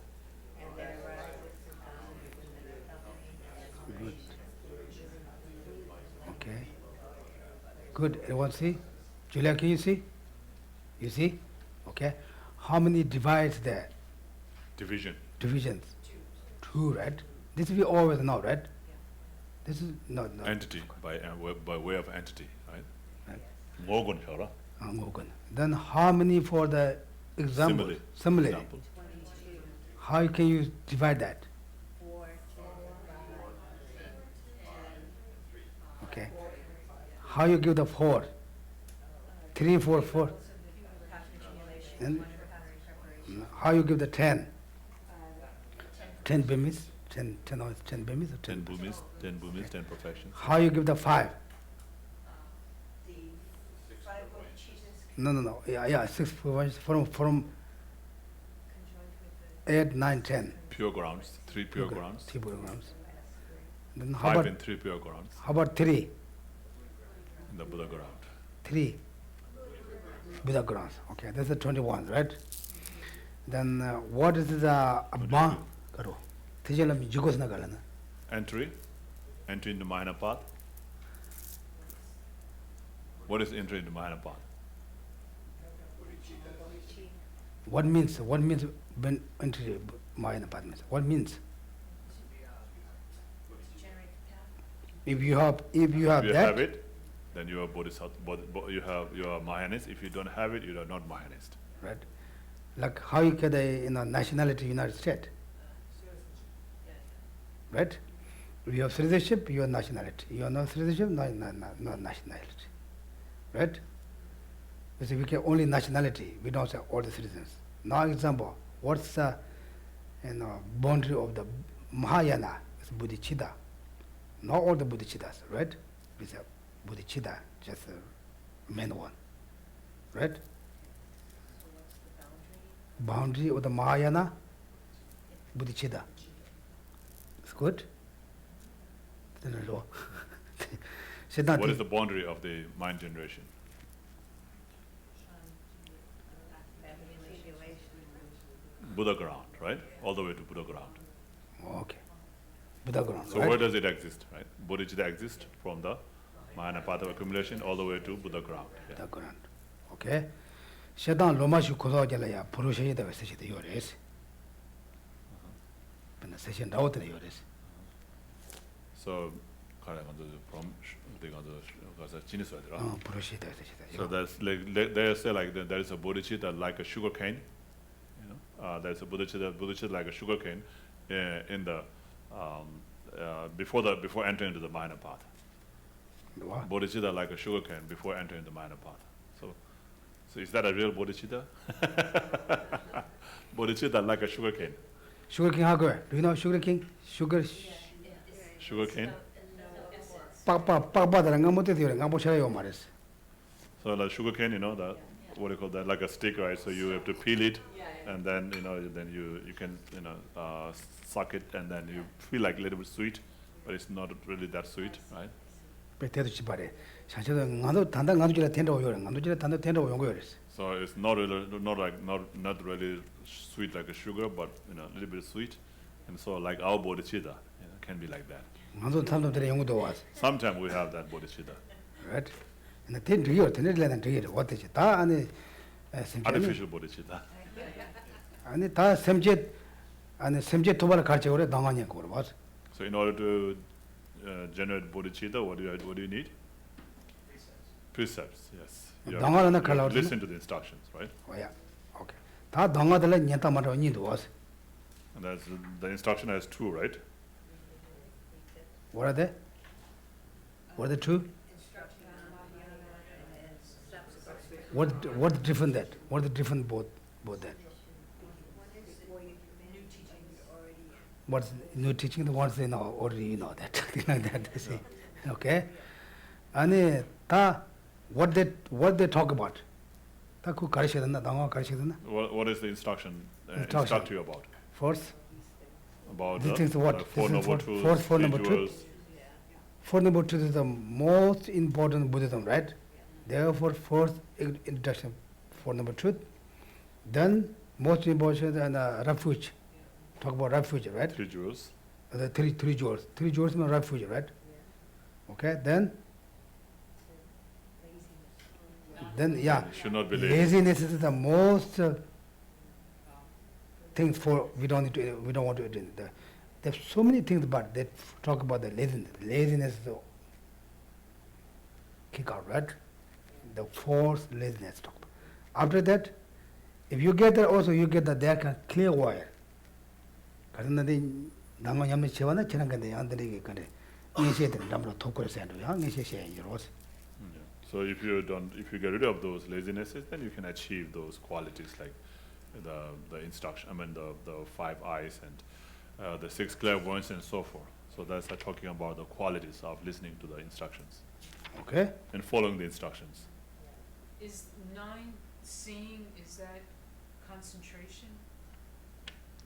and then arises Good. Okay. Good. Everyone see? Julia, can you see? You see? Okay. How many divides there? Division. Divisions? Two, right? This we always know, right? This is not Entity, by way of entity, right? Right. Mogun shara. MNgon. Then how many for the example? Simile. Simile. Example. 22, How can you divide that? 4, 10, Okay. How you give the 4? 3, 4, 4. And how you give the 10? 10 bimis? 10 bimis or 10 10? bhumis, 10 perfections. How you give the 5? the 5 bodhicittas No. Yeah, 6 from conjoined with 8, 9, 10. Pure grounds, 3 pure grounds. 3 programs. Then how 5 about and 3 pure grounds how about 3? in the Buddha ground. 3 Buddha grounds. Okay, that's the 21, right? Then what is the abban? Karo. Tijelam jugos na galana. Entry into minor path. What is entry into minor path? What means when entry minor path means? What means? to generate the path. If you have If you that, have it, then you are bodhisattva. You are Mahayanist. If you don't have it, you are not Mahayanist. right? Like how you get a nationality United States, right? If you have citizenship, you are nationality. You have no citizenship, no nationality, right? Because we get only nationality, we don't say all the citizens. Now, example, what's the boundary of the Mahayana? It's bodhicitta. Not all the bodhicittas, right? It's a bodhicitta, just the main one, right? So what's the Boundary boundary? of the Mahayana, bodhicitta. It's good? What is the boundary of the mind generation? Buddha ground, right? All the way to Buddha ground. Okay. Buddha ground, So right? where does it exist, right? Bodhicitta exists from the Mahayana path of accumulation all the way to Buddha ground. Yeah. Buddha ground. Okay. Shedan lomashu koso jala ya purusha yeda vese de yores. Bena session rawat de yores. So, from Purusha yeda vese de. So that's like they say like there is a bodhicitta like a sugar cane. There's a bodhicitta like a sugar cane in the before entering into the minor path. What? Bodhicitta like a sugar cane before entering the minor path. So is that a real bodhicitta? Bodhicitta like a sugar cane. Sugar king how go? Do you know sugar king? Sugar Sugar cane. pa da ngamote de ngamo chara yo mares. So like sugar cane, the what do you call that? Like a stick, right? So you have to peel it, and then then you can suck it, and then you feel like a little bit sweet, but it's not really that sweet, right? 베테도 치바래. 사실은 ngado 단다 ngado jira 텐도 yo ngado jira 단다 텐도 yo 요res. So it's not really not really sweet like a sugar, but a little bit sweet, and so like our bodhicitta, can be like that. ngado tam도 tere 용도 was. Sometimes we have that bodhicitta. Right? And then real, then real, what is it? And Artificial bodhicitta. and ta semjet and semjet tobal karche ore danganya kor was. So in order to generate bodhicitta, what do you need? Precepts, yes. You Danga have na to kala listen to the instructions, right? Oh yeah. Okay. Ta danga dala nyata mara ni was. And that's the instruction has two, right? What are they? What are the two? What different that? What the different both that? What's new teaching? The ones they know already you know that. Like that they say. Okay. And ta what they talk about? Ta ku karishadana danga karishadana. What is the instruction Instruction. instruct you about? First, About This the is what? Four This is Noble what? Truths, Four Noble three Truths? jewels. Fourth Noble Truth is the most important Buddhism, right? Therefore, fourth introduction, Fourth Noble Truth. Then, most important and refuge. Talk about refuge, right? Three jewels. The three jewels. Three jewels mean refuge, right? Okay. Then yeah. You should not be lazy. Laziness is the most things for we don't want to do. There's so many things, but they talk about the laziness. Laziness is the kick out, right? The force laziness talk. After that, if you get that also, you get that there can clear wire. Because nāngā yamni chewa na chirāng kante yāndari ki kante ngēshē tani dhamma thokura sāndu yā ngēshē shē yiros. So if you get rid of those lazinesses, then you can achieve those qualities like the instruction. I mean the 5 eyes and the 6 clairvoyance and so forth. So that's talking about the qualities of listening to the instructions Okay? and following the instructions. Is 9 seeing, is that concentration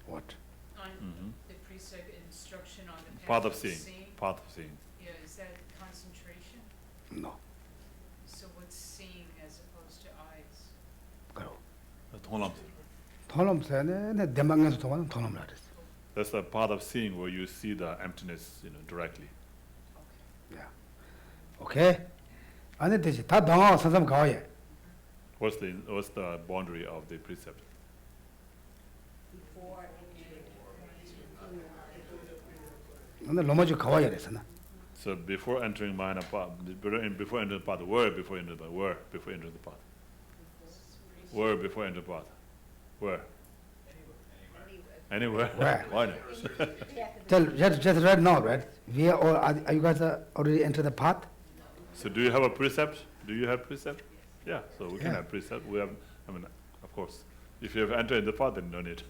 What? on Mhm. the precept instruction on the Path path of seeing. Path of seeing. Yeah, is that concentration? No. So what's seeing as opposed to eyes? 그럼. Tholam. 토놈 세네 대망에서 통하는 토놈라 그랬어. That's the path of seeing where you see the emptiness, directly. 야. 오케이? 안에 되지. 다 동화 선삼 가와예. What's the boundary of the precept? 오늘 로마주 가와야 그랬어나. So before entering Mahayana path, before entering the path, where before entering the path, where before entering the path, where before entering the path, where? Anywhere. Where? Why not? Tell just right now, right? We are all are you guys already entered the path? So do you have a precept? Do you have precept? Yeah. So we can Yeah. have precept. We have. I mean, of course. If you have entered into the path, then no need.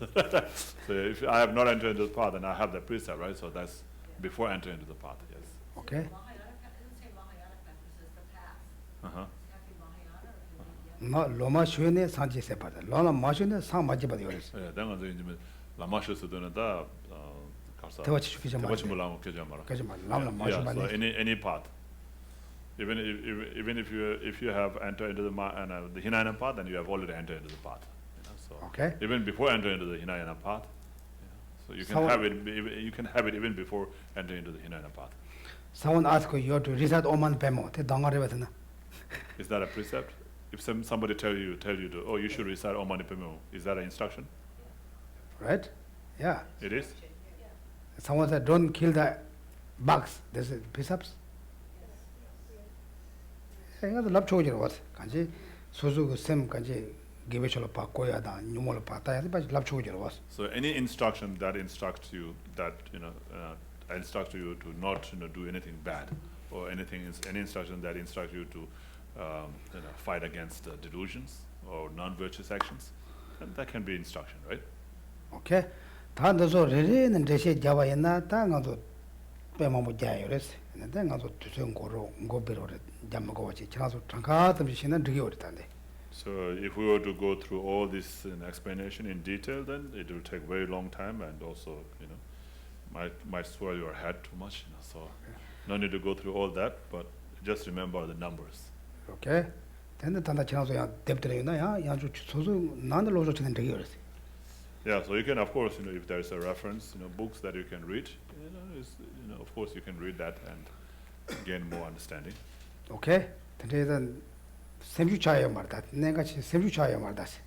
So if I have not entered into the path, then I have the precept, right? So that's before entering into the path. Yes. Okay? Mahayana, it doesn't say Mahayana practice, it's the path. Uh huh. It's got to be Mahayana or it can be 너 로마 슈네 산지 세파다. 로마 마슈네 상 맞지 봐도 그랬어. 예, 내가 이제 라마쇼스도는 다 가서 대화치 주기 전 대화치 몰라고 그저 말아. 그지 말. 라마 마슈 Yeah, so 말네. any path. Even if you have entered into the Hinayana path, then you have already entered into the path. So Okay? even before entering into the Hinayana path, so you can So- have it. You can have it even before entering into the Hinayana path. Someone asked you to recite Oman Pemo. 대 동아래 버스나. Is that a precept? If somebody tell you to, oh, you should recite Om Mani Padme Hum, is that an instruction? Right? Yeah. It is. Someone said don't kill the bugs. This is precepts. 이거 납초지로 왔어. 간지 소소고 샘 간지 기베철로 바꿔야다. 뉴몰로 바타야 돼. 납초지로 왔어. So any instruction that instructs you that instructs you to not do anything bad, or any instruction that instructs you to fight against delusions or non-virtuous actions, then that can be instruction, right? 오케이. 다 너서 레레는 대세 잡아야나 다 가서 빼먹고 자요 그랬어. 근데 가서 두성 고로 고비로래 잡먹고 왔지. 지나서 잠깐 좀 신은 되게 어렵다는데. So if we were to go through all this explanation in detail, then it will take very long time, and also might swell your head too much. So no need to go through all that, but just remember the numbers. 오케이. 근데 단다 지나서 야 뎁들이나 야 아주 소소 나는 로조 치는 되게 어렵어. Yeah, so you can, of course, if there is a reference, books that you can read, of course you can read that and gain more understanding. 오케이. Then semju chaya marda, negachi semju chaya mardas.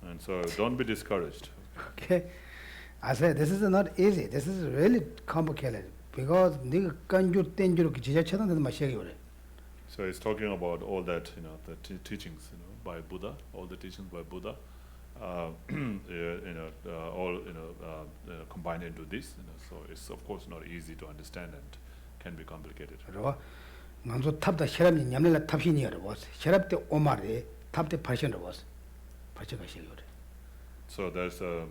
And so don't be discouraged. Okay, I said this is not easy. This is really complicated because niga kanju tenju ki jija chadan the mashegi ore. So it's talking about all that, the teachings, by Buddha, all the teachings by Buddha, all, combined into this, so it's of course not easy to understand and can be complicated. 그러와 먼저 탑다 혈압이 냠내라 탑신이야 was. 혈압 때 오마레 탑때 파션을 was. 파셔가 시기ore. So there's, the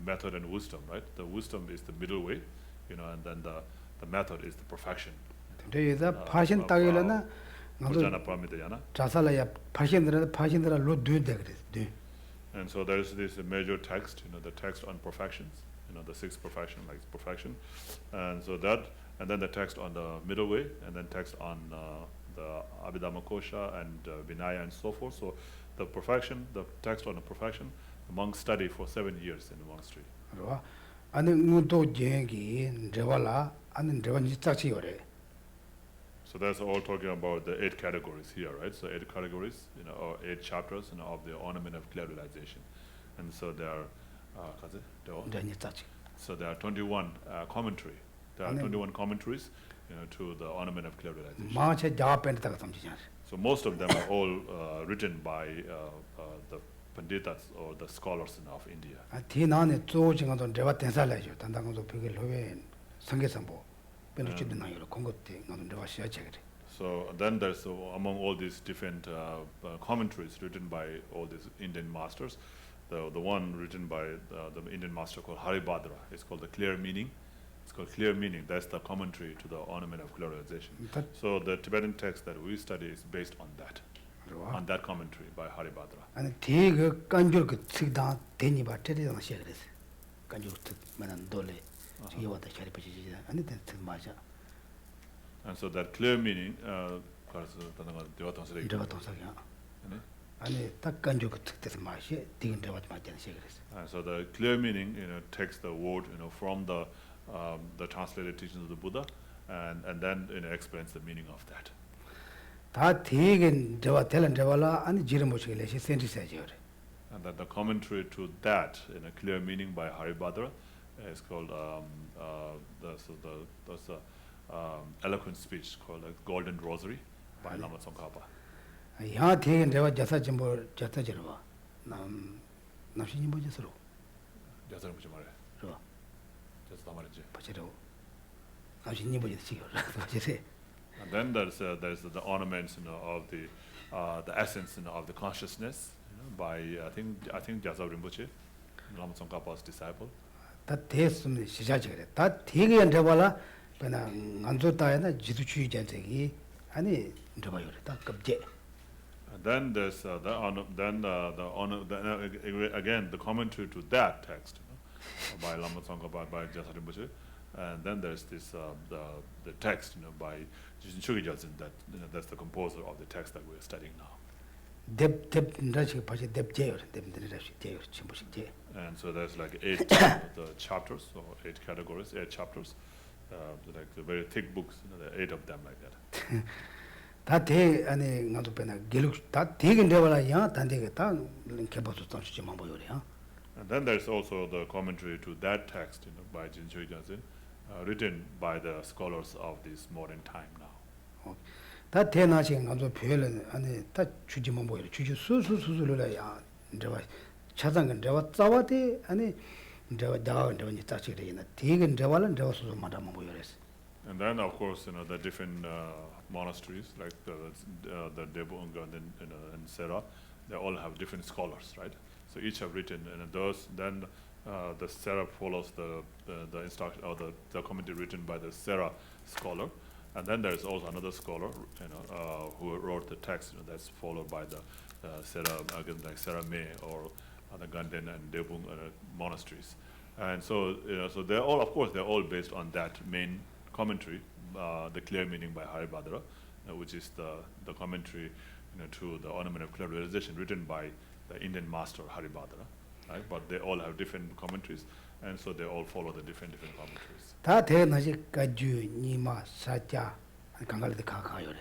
method and wisdom, right? The wisdom is the middle way, and then the method is the perfection. 그래서 파션 따기려나 먼저 Prajnaparamita. 자살아야 파신들아 로 뒤에 그래. And so there's this major text, the text on perfections, the sixth perfection, like perfection, and so that, and then the text on the middle way, and then text on the Abhisamayalamkara and Vinaya and so forth. So the perfection, the text on the perfection, the monks study for 7 years in the monastery. 그러와 아니 무도 제기 저발라 아니 저번지 짝지요래. So that's all talking about the 8 categories here, right? So 8 categories, or 8 chapters, of the Ornament of Clear Realization, and so there are, so there are 21 commentary. There are 21 commentaries, to the Ornament of Clear Realization. 마체 자pen다가 섬지냐. So most of them are all written by the Panditas or the scholars of India. 아 디나네 조징어도 저와 된살래죠. 단단도 비길 후에 성계선보. 변주도 나요로 공급대 나는 저와 시야체그래. So then there's among all these different commentaries written by all these Indian masters, the one written by the Indian master called Haribhadra is called the Clear Meaning. It's called Clear Meaning. That's the commentary to the Ornament of Clear Realization. So the Tibetan text that we study is based on that commentary by Haribhadra. 아니 디그 간줄 그 측다 되니 봐 때리잖아 시야그래서. 간줄 특만한 돌레 지와다 샤리빠지지 아니 된 맞아. And so that clear meaning, 이러가 동사야. 아니 딱 간줄 그 특대서 마시 디긴 저와 맞잖아 시야그래서. And so the clear meaning, takes the word, from the translated teachings of the Buddha, and then explains the meaning of that. 다 디긴 저와 텔은 저와라 아니 지르모시길래 센티사지요. And that the commentary to that, clear meaning by Haribhadra, is called eloquent speech called the Golden Rosary by Lama Tsongkhapa. 야 디긴 저와 자사진보 자타지르와 남 남신이 뭐지스로. 자사를 보지 말해. 그래. 자사 다 말이지. 버치로. 남신이 뭐지스요. 버치세. And then there's the ornaments, of the essence, of the consciousness, by I think Gyaltsen Rinpoche, Lama Tsongkhapa's disciple. 다 대스는 시작이래. 다 되게 저발라 그냥 안좋다에나 지수주의자들이 아니 저봐요. 다 급제. And then there's again the commentary to that text, by Lama Tsongkhapa, by Gyaltsen Rinpoche, and then there's this the text, by Chokyi Gyaltsen, that that's the composer of the text that we're studying now. And so there's like 8 the chapters, or 8 categories, 8 chapters, like the very thick books. There are 8 of them like that. 다대 아니 나도 배나 geluk 다 되게 내발아야 단대게 다 개보도 던지지만 보여요. And then there's also the commentary to that text, by Chokyi Gyaltsen, written by the scholars of this modern time now. 다 대나신 나도 표현은 아니 다 주지만 보여. 주주 수수수수를야 저와 차상은 저와 싸와대 아니 저와 저와 따치래나 되게 저와는 저와 수수 마다만 보여랬어. And then of course, the different monasteries like the Debung and Sera, they all have different scholars, right? So each have written, and those then the Sera follows the instruction or the commentary written by the Sera scholar, and then there's also another scholar, who wrote the text, that's followed by the Sera, again like Sera Me or the Ganden and Debung monasteries, and so so they're all, of course, they're all based on that main commentary, the Clear Meaning by Haribhadra, which is the commentary, to the Ornament of Clear Realization, written by the Indian master Haribhadra, right? But they all have different commentaries, and so they all follow the different commentaries. 다 대나지 가주 니마 사자 강갈데 가가요래.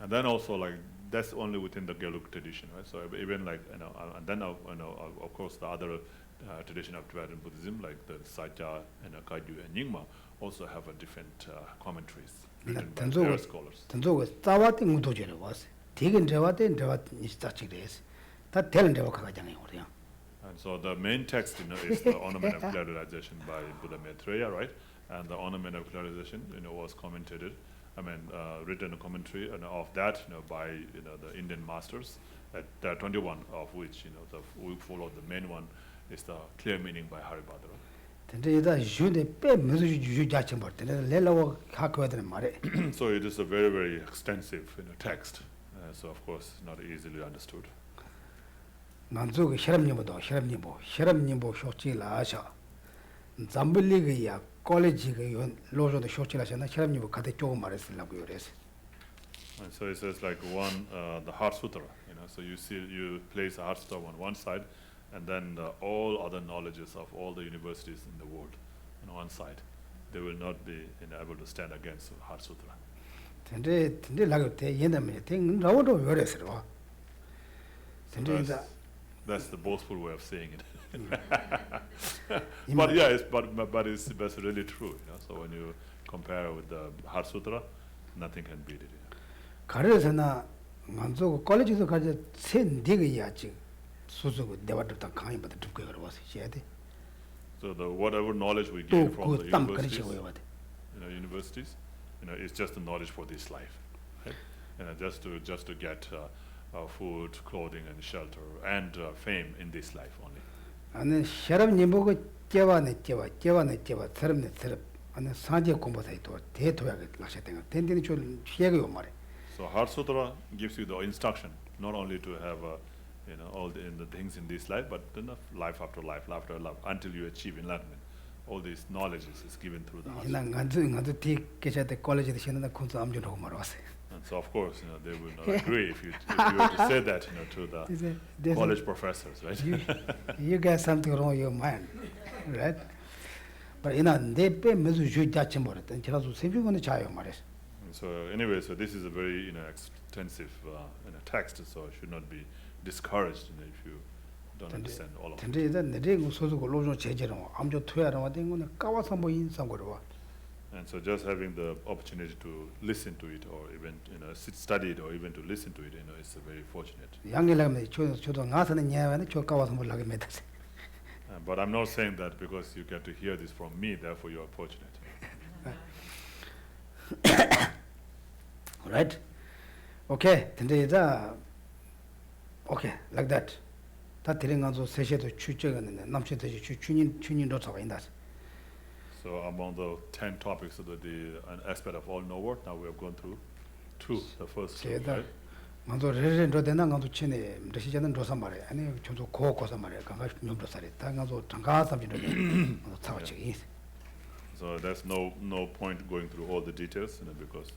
And then also like that's only within the Gelug tradition, right? So even like and then of course the other tradition of Tibetan Buddhism, like the Satya and Kagyu and Nyingma, also have a different commentaries written by their scholars. tanzo tawate ngudo jere was tegen jawate jawat nistachires ta telen jawa ka jangai orya. And so the main text, is the Ornament of Clear Realization by Buddha Maitreya, right? And the Ornament of Clear Realization, was commented. Written a commentary of that, by the Indian masters. There are 21 of which, we follow the main one is the clear meaning by Haribhadra. So it is a very, very extensive text. So of course not easily understood. 난조가 혈압님보다 혈압님보 쇼치라 아샤 잠블리가 college 로조도 쇼치라잖아. 혈압님보 가대 조금 말했으려고 그래서. And so it says like one the Heart Sutra, so you place the Heart Sutra on one side, and then all other knowledges of all the universities in the world on one side. They will not be able to stand against the Heart Sutra. 근데 라고때 옛날에 땡 라고도 그랬어. That's the boastful way of saying it. But yeah, it's really true. So when you compare with the Heart Sutra, nothing can beat it. 가르쳐서나 만족 콜레지도 가서 센 되게야지 수수고 대화도 강의 받을 줄 거라고 와서 해야 돼. So the whatever knowledge we gain from the universities, it's just the knowledge for this life, right? Just to get food, clothing, and shelter, and fame in this life only. 아니 혈압님 보고 깨와네 사람네 사람 아니 사제 공부사이도 대토야게 라셔땡 텐데니 좀 피해요 말해. So Heart Sutra gives you the instruction not only to have all the things in this life, but life after life until you achieve enlightenment. All these knowledges is given through the Heart Sutra. And so of course, they will not agree if you were to say that to the college professors, right? You got something wrong with your mind, right? But they pay So anyway, so this is a very extensive text, so it should not be discouraged if you don't understand all of it. And so just having the opportunity to listen to it, or even study it, or even to listen to it, is very fortunate. But I'm not saying that because you get to hear this from me, therefore you are fortunate. Right? Okay, okay, like that. So among the 10 topics of an aspect of all knower, now we have gone through 2, the first 2, right? So there's no point going through all the details, because it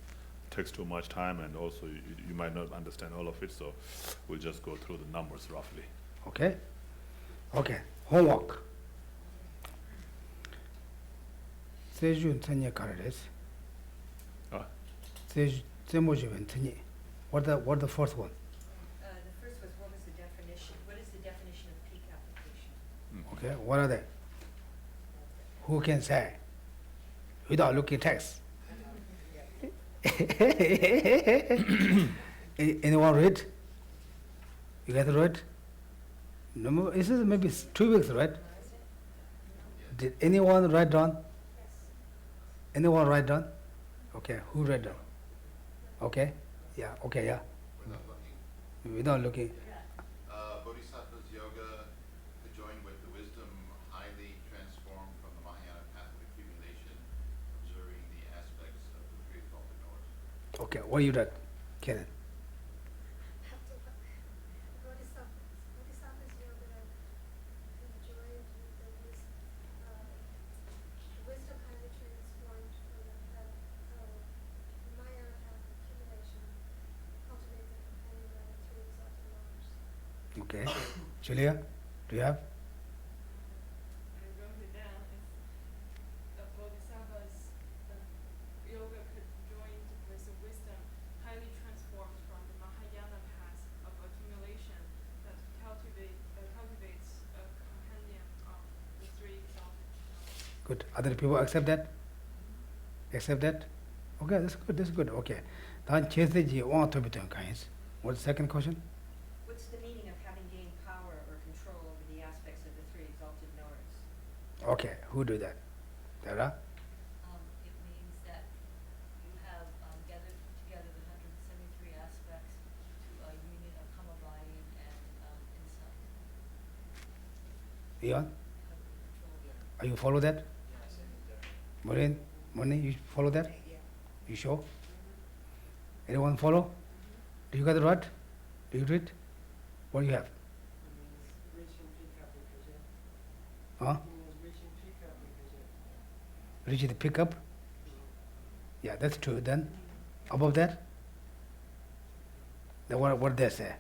takes too much time, and also you might not understand all of it, so we'll just go through the numbers roughly. Okay? Okay, homework. 세주 전에 가르레스. 세주 제모지면 전에. What the first one? The first was what was the definition? What is the definition of peak application? Okay, what are they? Who can say? Without looking text. Anyone read? You guys read? No, this is maybe 2 weeks, right? Did anyone write down? Anyone write down? Okay, who read down? Okay, yeah, okay, yeah. Without looking. Bodhisattva's yoga joined with the wisdom highly transformed from the Mahayana path of accumulation, observing the aspects of the three exalted knowers. Okay, what you read, Kenneth? Bodhisattva's yoga joined with the wisdom highly transformed from the Maya accumulation, cultivating the companion by the three exalted knowers. Okay, Julia, do you have? I wrote it down. It's Bodhisattva's yoga could join with the wisdom highly transformed good. Other people accept that? Accept that? Okay, that's good, that's good. Okay. Then Cheseji want to be done, guys. What's the second question? What's the meaning of having gained power or control over the aspects of the three exalted knowers? Okay, who do that? Dara? It means that you have gathered together the 173 aspects to a union of karma body and insight. Ian? Have control. Are you follow that? Yes, I think that. Maureen? Moni, you follow that? You sure? Anyone follow? Do you got it right? Do you read? What do you have? Huh? Reach the pickup? Yeah, that's true. Then, above that? Then what they say?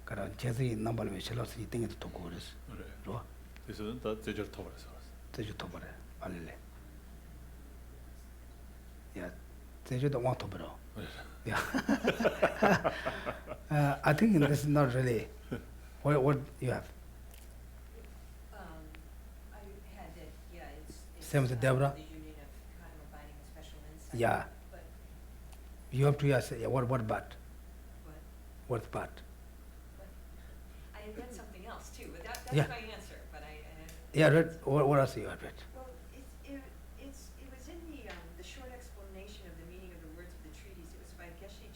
Karan chesi number me chalo si tingi to kores. 그래. 로. This is the 제절 토벌에서. 제주 토벌에 알레. Yeah, 제주 don't want to bro. Yeah. I think this is not really. What you have? I had that, yeah, it's Same as the Deborah? the union of karma abiding and special insight. Yeah. But You have to say, yeah, what but? what? What's but? I had read something else too, but that's Yeah. my answer, but I Yeah, read, what else you have read? well, it was in the short explanation of the meaning of the words of the treaties. It was by Geshe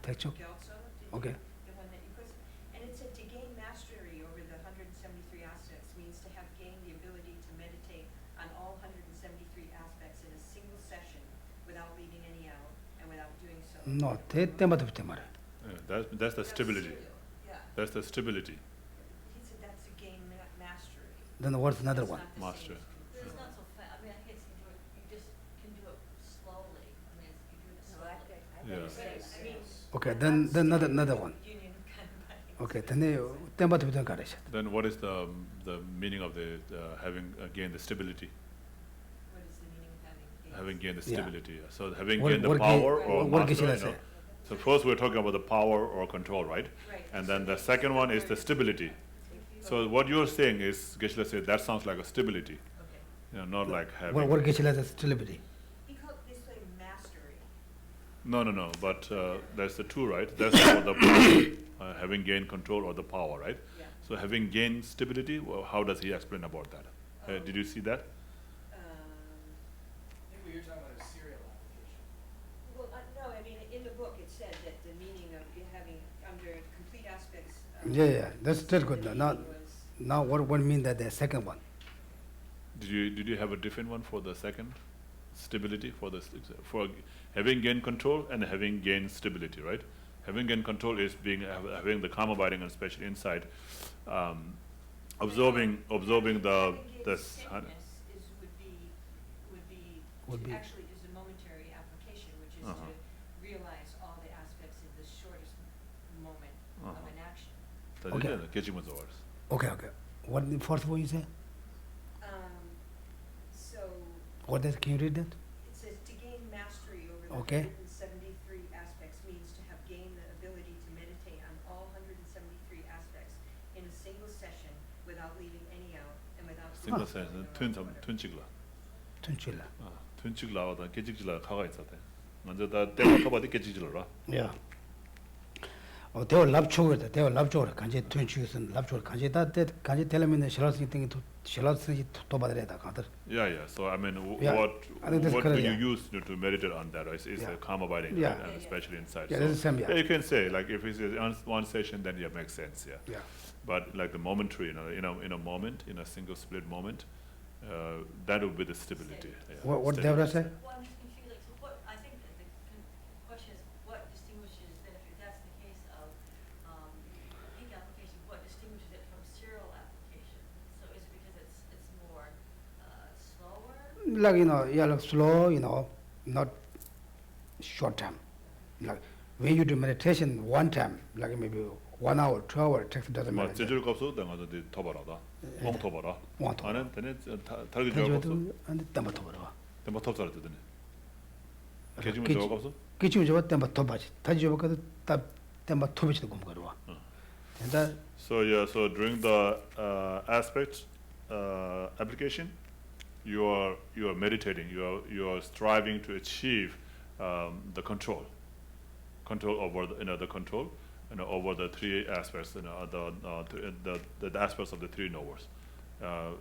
Picture? Gyaltsen. Okay. The one that you put, and it said to gain mastery over the 173 aspects means to have gained the ability to meditate on all 173 aspects in a single session without leaving any out and without doing so. No, 때마다 붙대 말해. That's the stability. Yeah. That's the stability. He said that's to gain mastery. Then what's another It's one? not the Master. same as But it's control. not so fast. I mean, I hate to do it. You just can do it slowly. I mean, you do it slowly. Yeah. I mean, Okay, then another one. union of karma abiding. Okay, then 때마다 붙은 가르쳐. Then what is the meaning of the having gained the stability? What is the meaning of Having gained the Yeah. stability. So having What- gained the what power Ge- or what master, Geshe you know. say? So first we're talking about the power or control, right? Right. And then the second one is the stability. So what you're saying is, Geshe said, that sounds like a stability, Okay. you know, not like having. What gets you as stability? He called this like mastery. No. But that's the two, right? That's for the power, having gained control or the power, right? Yeah. So having gained stability, well, how does he explain about that? Did you see that? I think what you're talking about is serial application. Well, no, I mean, in the book it said that the meaning of it having under complete aspects. Yeah, that's good. the Now, meaning was- now what mean that the second one? Did you have a different one for the second stability for having gained control and having gained stability, right? Having gained control is having the calm abiding and special insight, absorbing the Having gained this. steadiness Would be- actually is a momentary application, which is Uh-huh. to realize all the aspects in the shortest moment of Uh-huh. an action. Okay. 깨지면서 말했어. Okay. What the first one you say? So What that? Can you read that? it says to gain mastery over the Okay. 173 aspects means to have gained the ability to meditate on all 173 aspects in a single session without leaving any out and without. 싱글 doing 센스 so in 튠 찍라. 튼칠라. 튠 찍라와 깨찍질라 카가 있었대. 먼저 다 때가 커봐도 깨찍질라. Yeah. 대화 랍초거든. 대화 랍초거. 간제 튼치선 랍초거. 간제 간제 텔레미는 샬라스 띵이 샬라스 또 받으래다 가들. Yeah. So I mean, Yeah, what I think that's do correct, you yeah. use to meditate on that? Right? Is Yeah. the calm abiding, Yeah. right? And especially inside. Yeah, so, that's the same, yeah. you can say like if it's one session, then it makes sense. Yeah. Yeah. But like the momentary, in a moment, in a single split moment, that would be the stability. Yeah. What Steady. Deborah say? Well, I'm just confused. Like, so what? I think that the question is, what distinguishes that if that's the case of peak application? What distinguishes it from serial application? So is it because it's more slower? Like like slow, not short time. Like when you do meditation one time, like maybe 1 hour, 2 hour, it doesn't 뭐 matter. 제절 값도 내가 더 터버라다. 멍 터버라. 멍 터버라. 나는 되네 다르게 줄 값도. 안돼 때마 더 버려. 내가 톱살 되더니. 개지면 끼치- 저거 값도. 끼치면 저거 때마 더 바지. 다지 저거 가도 다 때마 토비치도 곰 거려. 된다. So during the aspect application, you are meditating. You are striving to achieve the control over the control, over the three aspects, the aspects of the three knowers.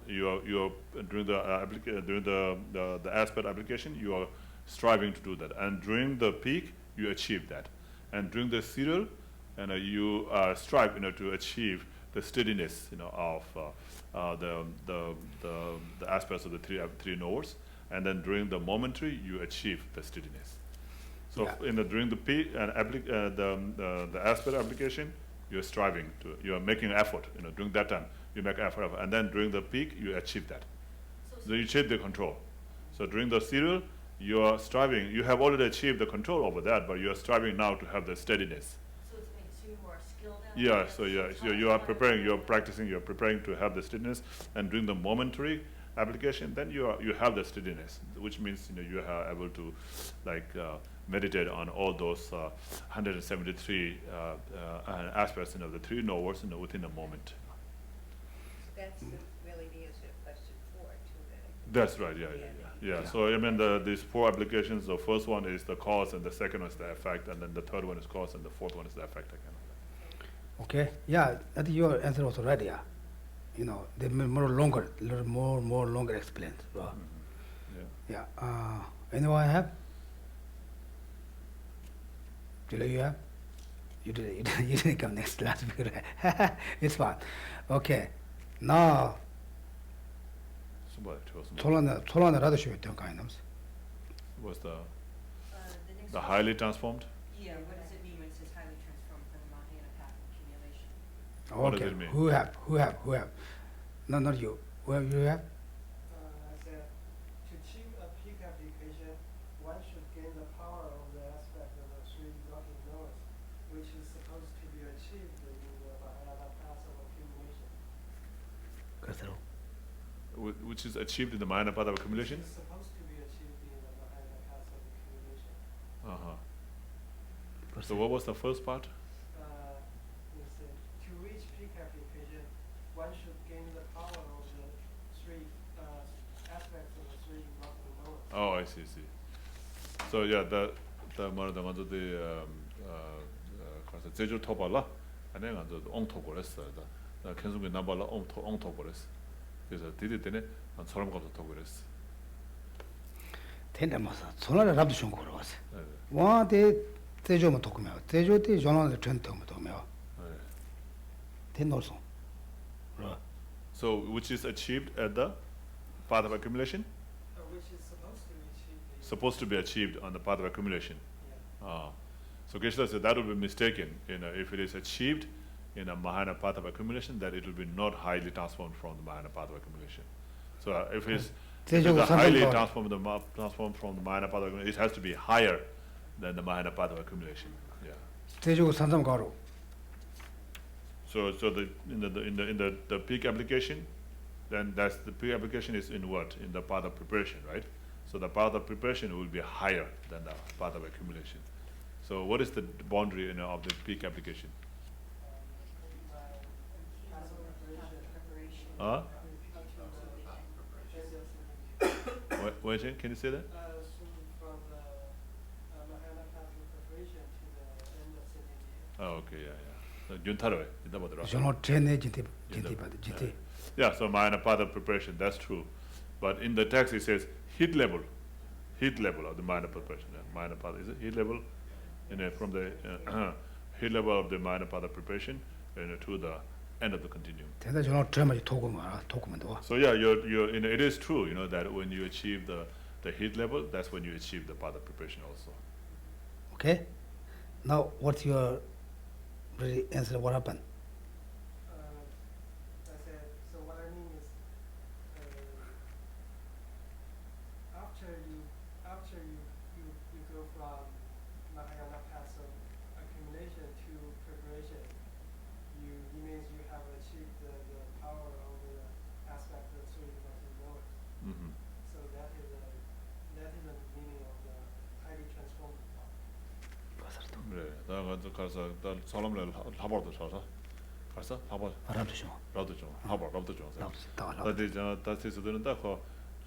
You are during the aspect application, you are striving to do that, and during the peak, you achieve that, and during the serial, you strive, to achieve the steadiness, of the aspects of the three knowers, and then during the momentary, you achieve the steadiness. So during the peak and the aspect application, you're striving to, you're making effort. During that time, you make effort, and then during the peak, you achieve that. So you achieve the control. So during the serial, you are striving. You have already achieved the control over that, but you are striving now to have the steadiness. So it makes you more skilled at it? Yeah. So you are preparing. You are practicing. You are preparing to have the steadiness, and during the momentary application, then you have the steadiness, which means you are able to meditate on all those 173 aspects of the three knowers within a moment. That's really the answer to question 4 too. That's right. Yeah. So I mean, these 4 applications. The first one is the cause, and the second one is the effect, and then the third one is cause, and the fourth one is the effect again. Okay. Yeah, I think your answer was already. Yeah. They more longer, little more longer explained. Right? Yeah. Yeah. Anyone have? Julia, you have? You didn't come next last week. It's fine. Okay. Now, 초란의 라도 쇼 어떤 kind of? Was The next the one- highly transformed? Yeah, what does it mean when it says highly transformed from the Mahayana path of accumulation? What does Okay. it mean? Who have? No, not you. Who have you have? I said, to achieve a peak application, one should gain the power of the aspect of the three working knowers, which is supposed to be achieved in the Mahayana path of accumulation. 그래서 Which is achieved in the Mahayana path of accumulation? It's supposed to be achieved in the Mahayana path of accumulation. So what was the first part? We said, to reach peak application, one should gain the power of the three aspects of the three working knowers. Oh, I see. So yeah, the 먼저 가서 제주 토발라 안에 가서 옹토 버렸어. 나 계속에 나발라 옹토 버렸어. 그래서 디디 때문에 한 사람 가서 토 버렸어. 텐데마서 손을 잡도 좀 걸어왔어. 네. 와대 대조만 도구며 대조대 전원을 전통을 도구며 텐노소. So which is achieved at the path of accumulation? Which is supposed to be achieved in Supposed to be achieved on the path of accumulation. yeah. So Geshe said that would be mistaken. If it is achieved in a Mahayana path of accumulation, that it will be not highly transformed from the Mahayana path of accumulation. So if it's highly transformed from the Mahayana path of accumulation, it has to be higher than the Mahayana path of accumulation. Yeah. 대조 산삼 가로. So in the peak application, then that's the peak application is in what? In the path of preparation, right? So the path of preparation will be higher than the path of accumulation. So what is the boundary of the peak application? Path Huh? Wait, can you say that? From the Mahayana path of preparation to the end of Siddhi. Oh, okay, yeah. 윤타로에 있다 보더라. 전원 전에 진티 받을 진티. Yeah, so Mahayana path of preparation, that's true. But in the text it says heat level of the Mahayana preparation. Yeah, Mahayana path, is it heat level? From the heat level of the Mahayana path of preparation to the end of the continuum. 대다 전원 드라마지 도구만 도. So yeah, it is true, that when you achieve the heat level, that's when you achieve the path of preparation also. Okay? Now what's your answer? What happened? I said, so what I mean is, after you go from Mahayana path of accumulation to preparation, you means you have achieved the power over the aspect of three working knowers. Mm-hmm. So that is the meaning of the highly transformed part. 그래, 나 가서 나 사람을 하버도 사서 갔어? 하버. 알아도 좀. 라도 좀. 하버, 라도 좀. 다 다들 다스에서 되는 딱그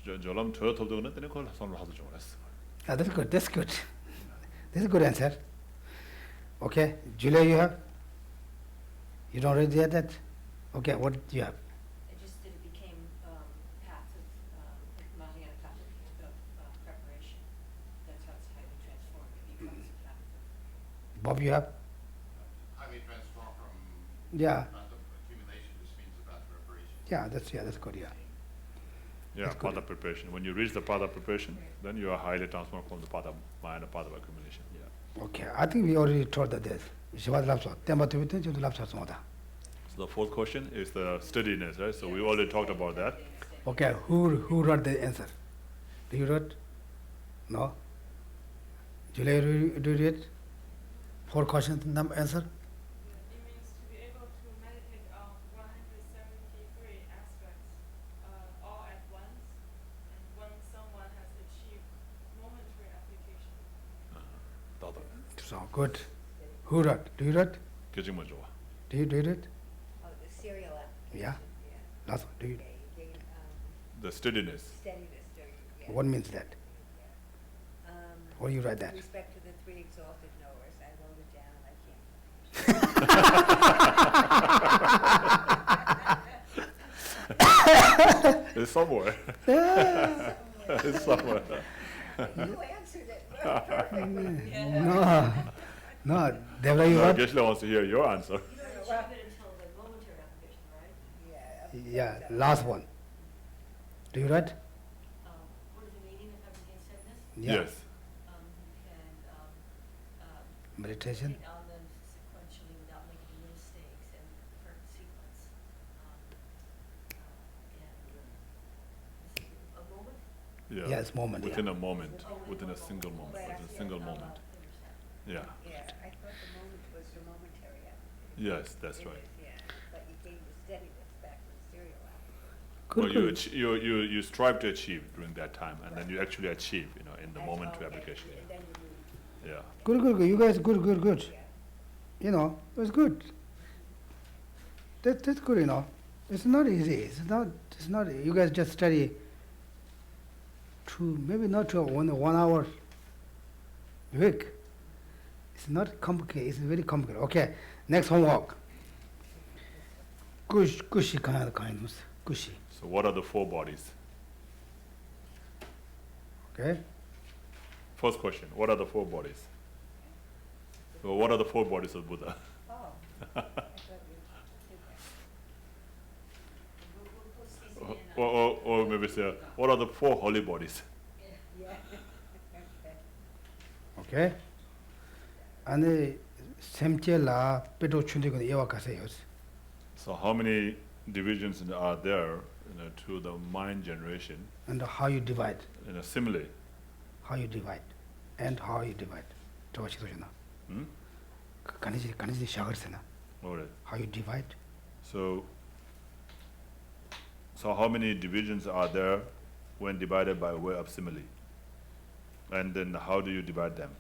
저럼 저털도는 때는 그걸 손으로 하도 좀 했어. That's good. That's good. That's a good answer. Okay, Julia, you have? You don't already have that? Okay, what do you have? Just that it became path of Mahayana path of preparation. That's how it's highly transformed. It becomes a path of Bob, you have? Highly transformed from Yeah. path of accumulation just means the path of preparation. That's good, yeah. Yeah, That's good. path of preparation. When you reach the path of preparation, then you are highly transformed from the path of mind, path of accumulation. Yeah. Okay, I think we already told that this. Shivad lapsa. Temba tibite judu lapsa soda. So the fourth question is the steadiness, right? So we already talked about that. Okay, who wrote the answer? Do you write? No? Julia, do you read? 4 questions, answer? It means to be able to meditate on 173 aspects all at once, and when someone has achieved momentary application. 나도 So, good. Who wrote? Do you write? 교직만 좋아. Do you read it? Oh, the serial application. Yeah. Last, do you? Yeah, you gain The steadiness. steadiness during, yeah. What means that? What do you write that? With respect to the 3 exalted knowers, I wrote it down and I can't. It's somewhere. It's somewhere. You answered it perfectly. No, Devra, you wrote? Geshe wants to hear your answer. You don't achieve it until the momentary application, right? Yeah. Yeah, last one. Do you write? What is the meaning of everything steadiness? Yeah. Yes. You can Meditation? meditate on them sequentially without making mistakes and perfect sequence. And a moment? Yeah. Yes, moment, Within yeah. a moment, within a single moment, within a single moment. Yeah. Yeah, I thought the moment was the momentary application. Yes, that's right. Yeah, but you gain the steadiness back to the serial application. Good, Well, good. you strive to achieve during that time, and then you actually achieve, in the moment to application. And then you move. Yeah. Good, good, good. You guys, good. Yeah. It was good. That's good, It's not easy. It's not, you guys just study maybe not to 1 hour a week. It's not complicated, it's very complicated. Okay, next homework. Kushi kind. Kushi. So what are the 4 bodies? Okay? First question, what are the 4 bodies? Well, what are the 4 bodies of Buddha? Oh, I thought you did that. We'll post these in. Or maybe say, what are the 4 holy bodies? Yeah. Okay? And semche pedo chundigun ewa kaseyos. So how many divisions are there to the mind generation And how you divide. similarly? How you divide. And how you divide. Tawashidojana. Hmm? Kaniji shagarsena. All right. How you divide. So how many divisions are there when divided by way of simile? And then how do you divide them?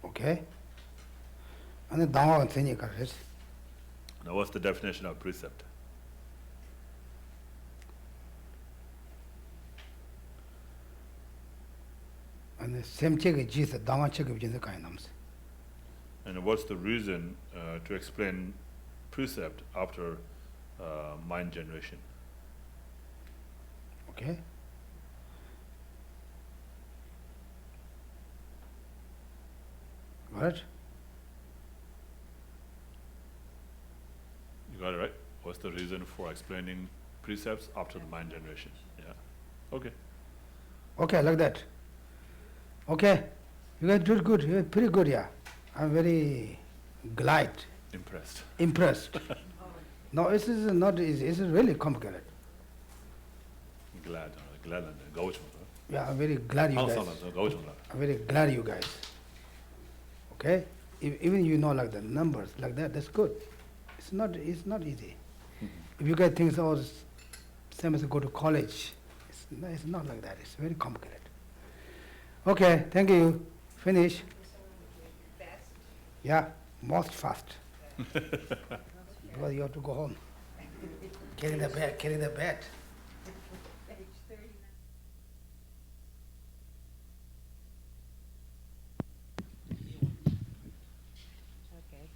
Okay? And then dhamma teni kares. Now what's the definition of precept? And semche ge jisa dhamma che ge jinsa kaya namse. And what's the reason to explain precept after mind generation? Okay? Got it? You got it right? What's the reason for explaining precepts after the mind generation? Yeah. Okay. Okay, like that. Okay. You guys did good. You're pretty good, yeah. I'm very glad, impressed. No, this is not easy. This is really complicated. Glad and go to Yeah, I'm very glad you guys. I'm very glad you guys. Okay? Even you know like the numbers like that, that's good. It's not easy. If you guys think it's all same as go to college, it's not like that. It's very complicated. Okay, thank you. Finish. Yeah, most fast. Because you have to go home. Carry the bed, carry the bed. Page 39. Okay.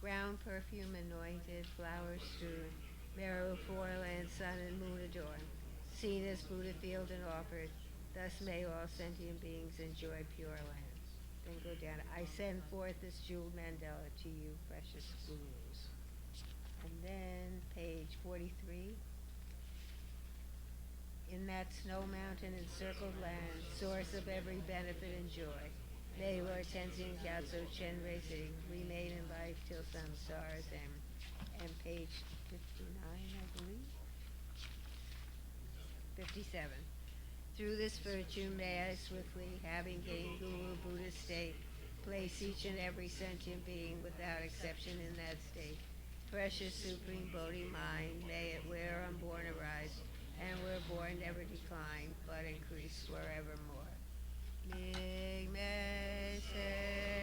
Ground perfume anointed, flowers strewn, marrow of oil and sun and moon adorned, seen as Buddha field and offered, thus may all sentient beings enjoy pure lands. Then go down. I send forth this jeweled mandala to you, precious gurus. And then page 43. In that snow mountain encircled land, source of every benefit and joy, may Lord Tenzin Gyatso Chen Reizing remain in life till samsara's end. And page 59, I believe. 57. Through this virtue may I swiftly, having gained Guru Buddha state, place each and every sentient being without exception in that state. Precious supreme Bodhi mind, may it where unborn arise, and where born never decline, but increase wherevermore. Mig me se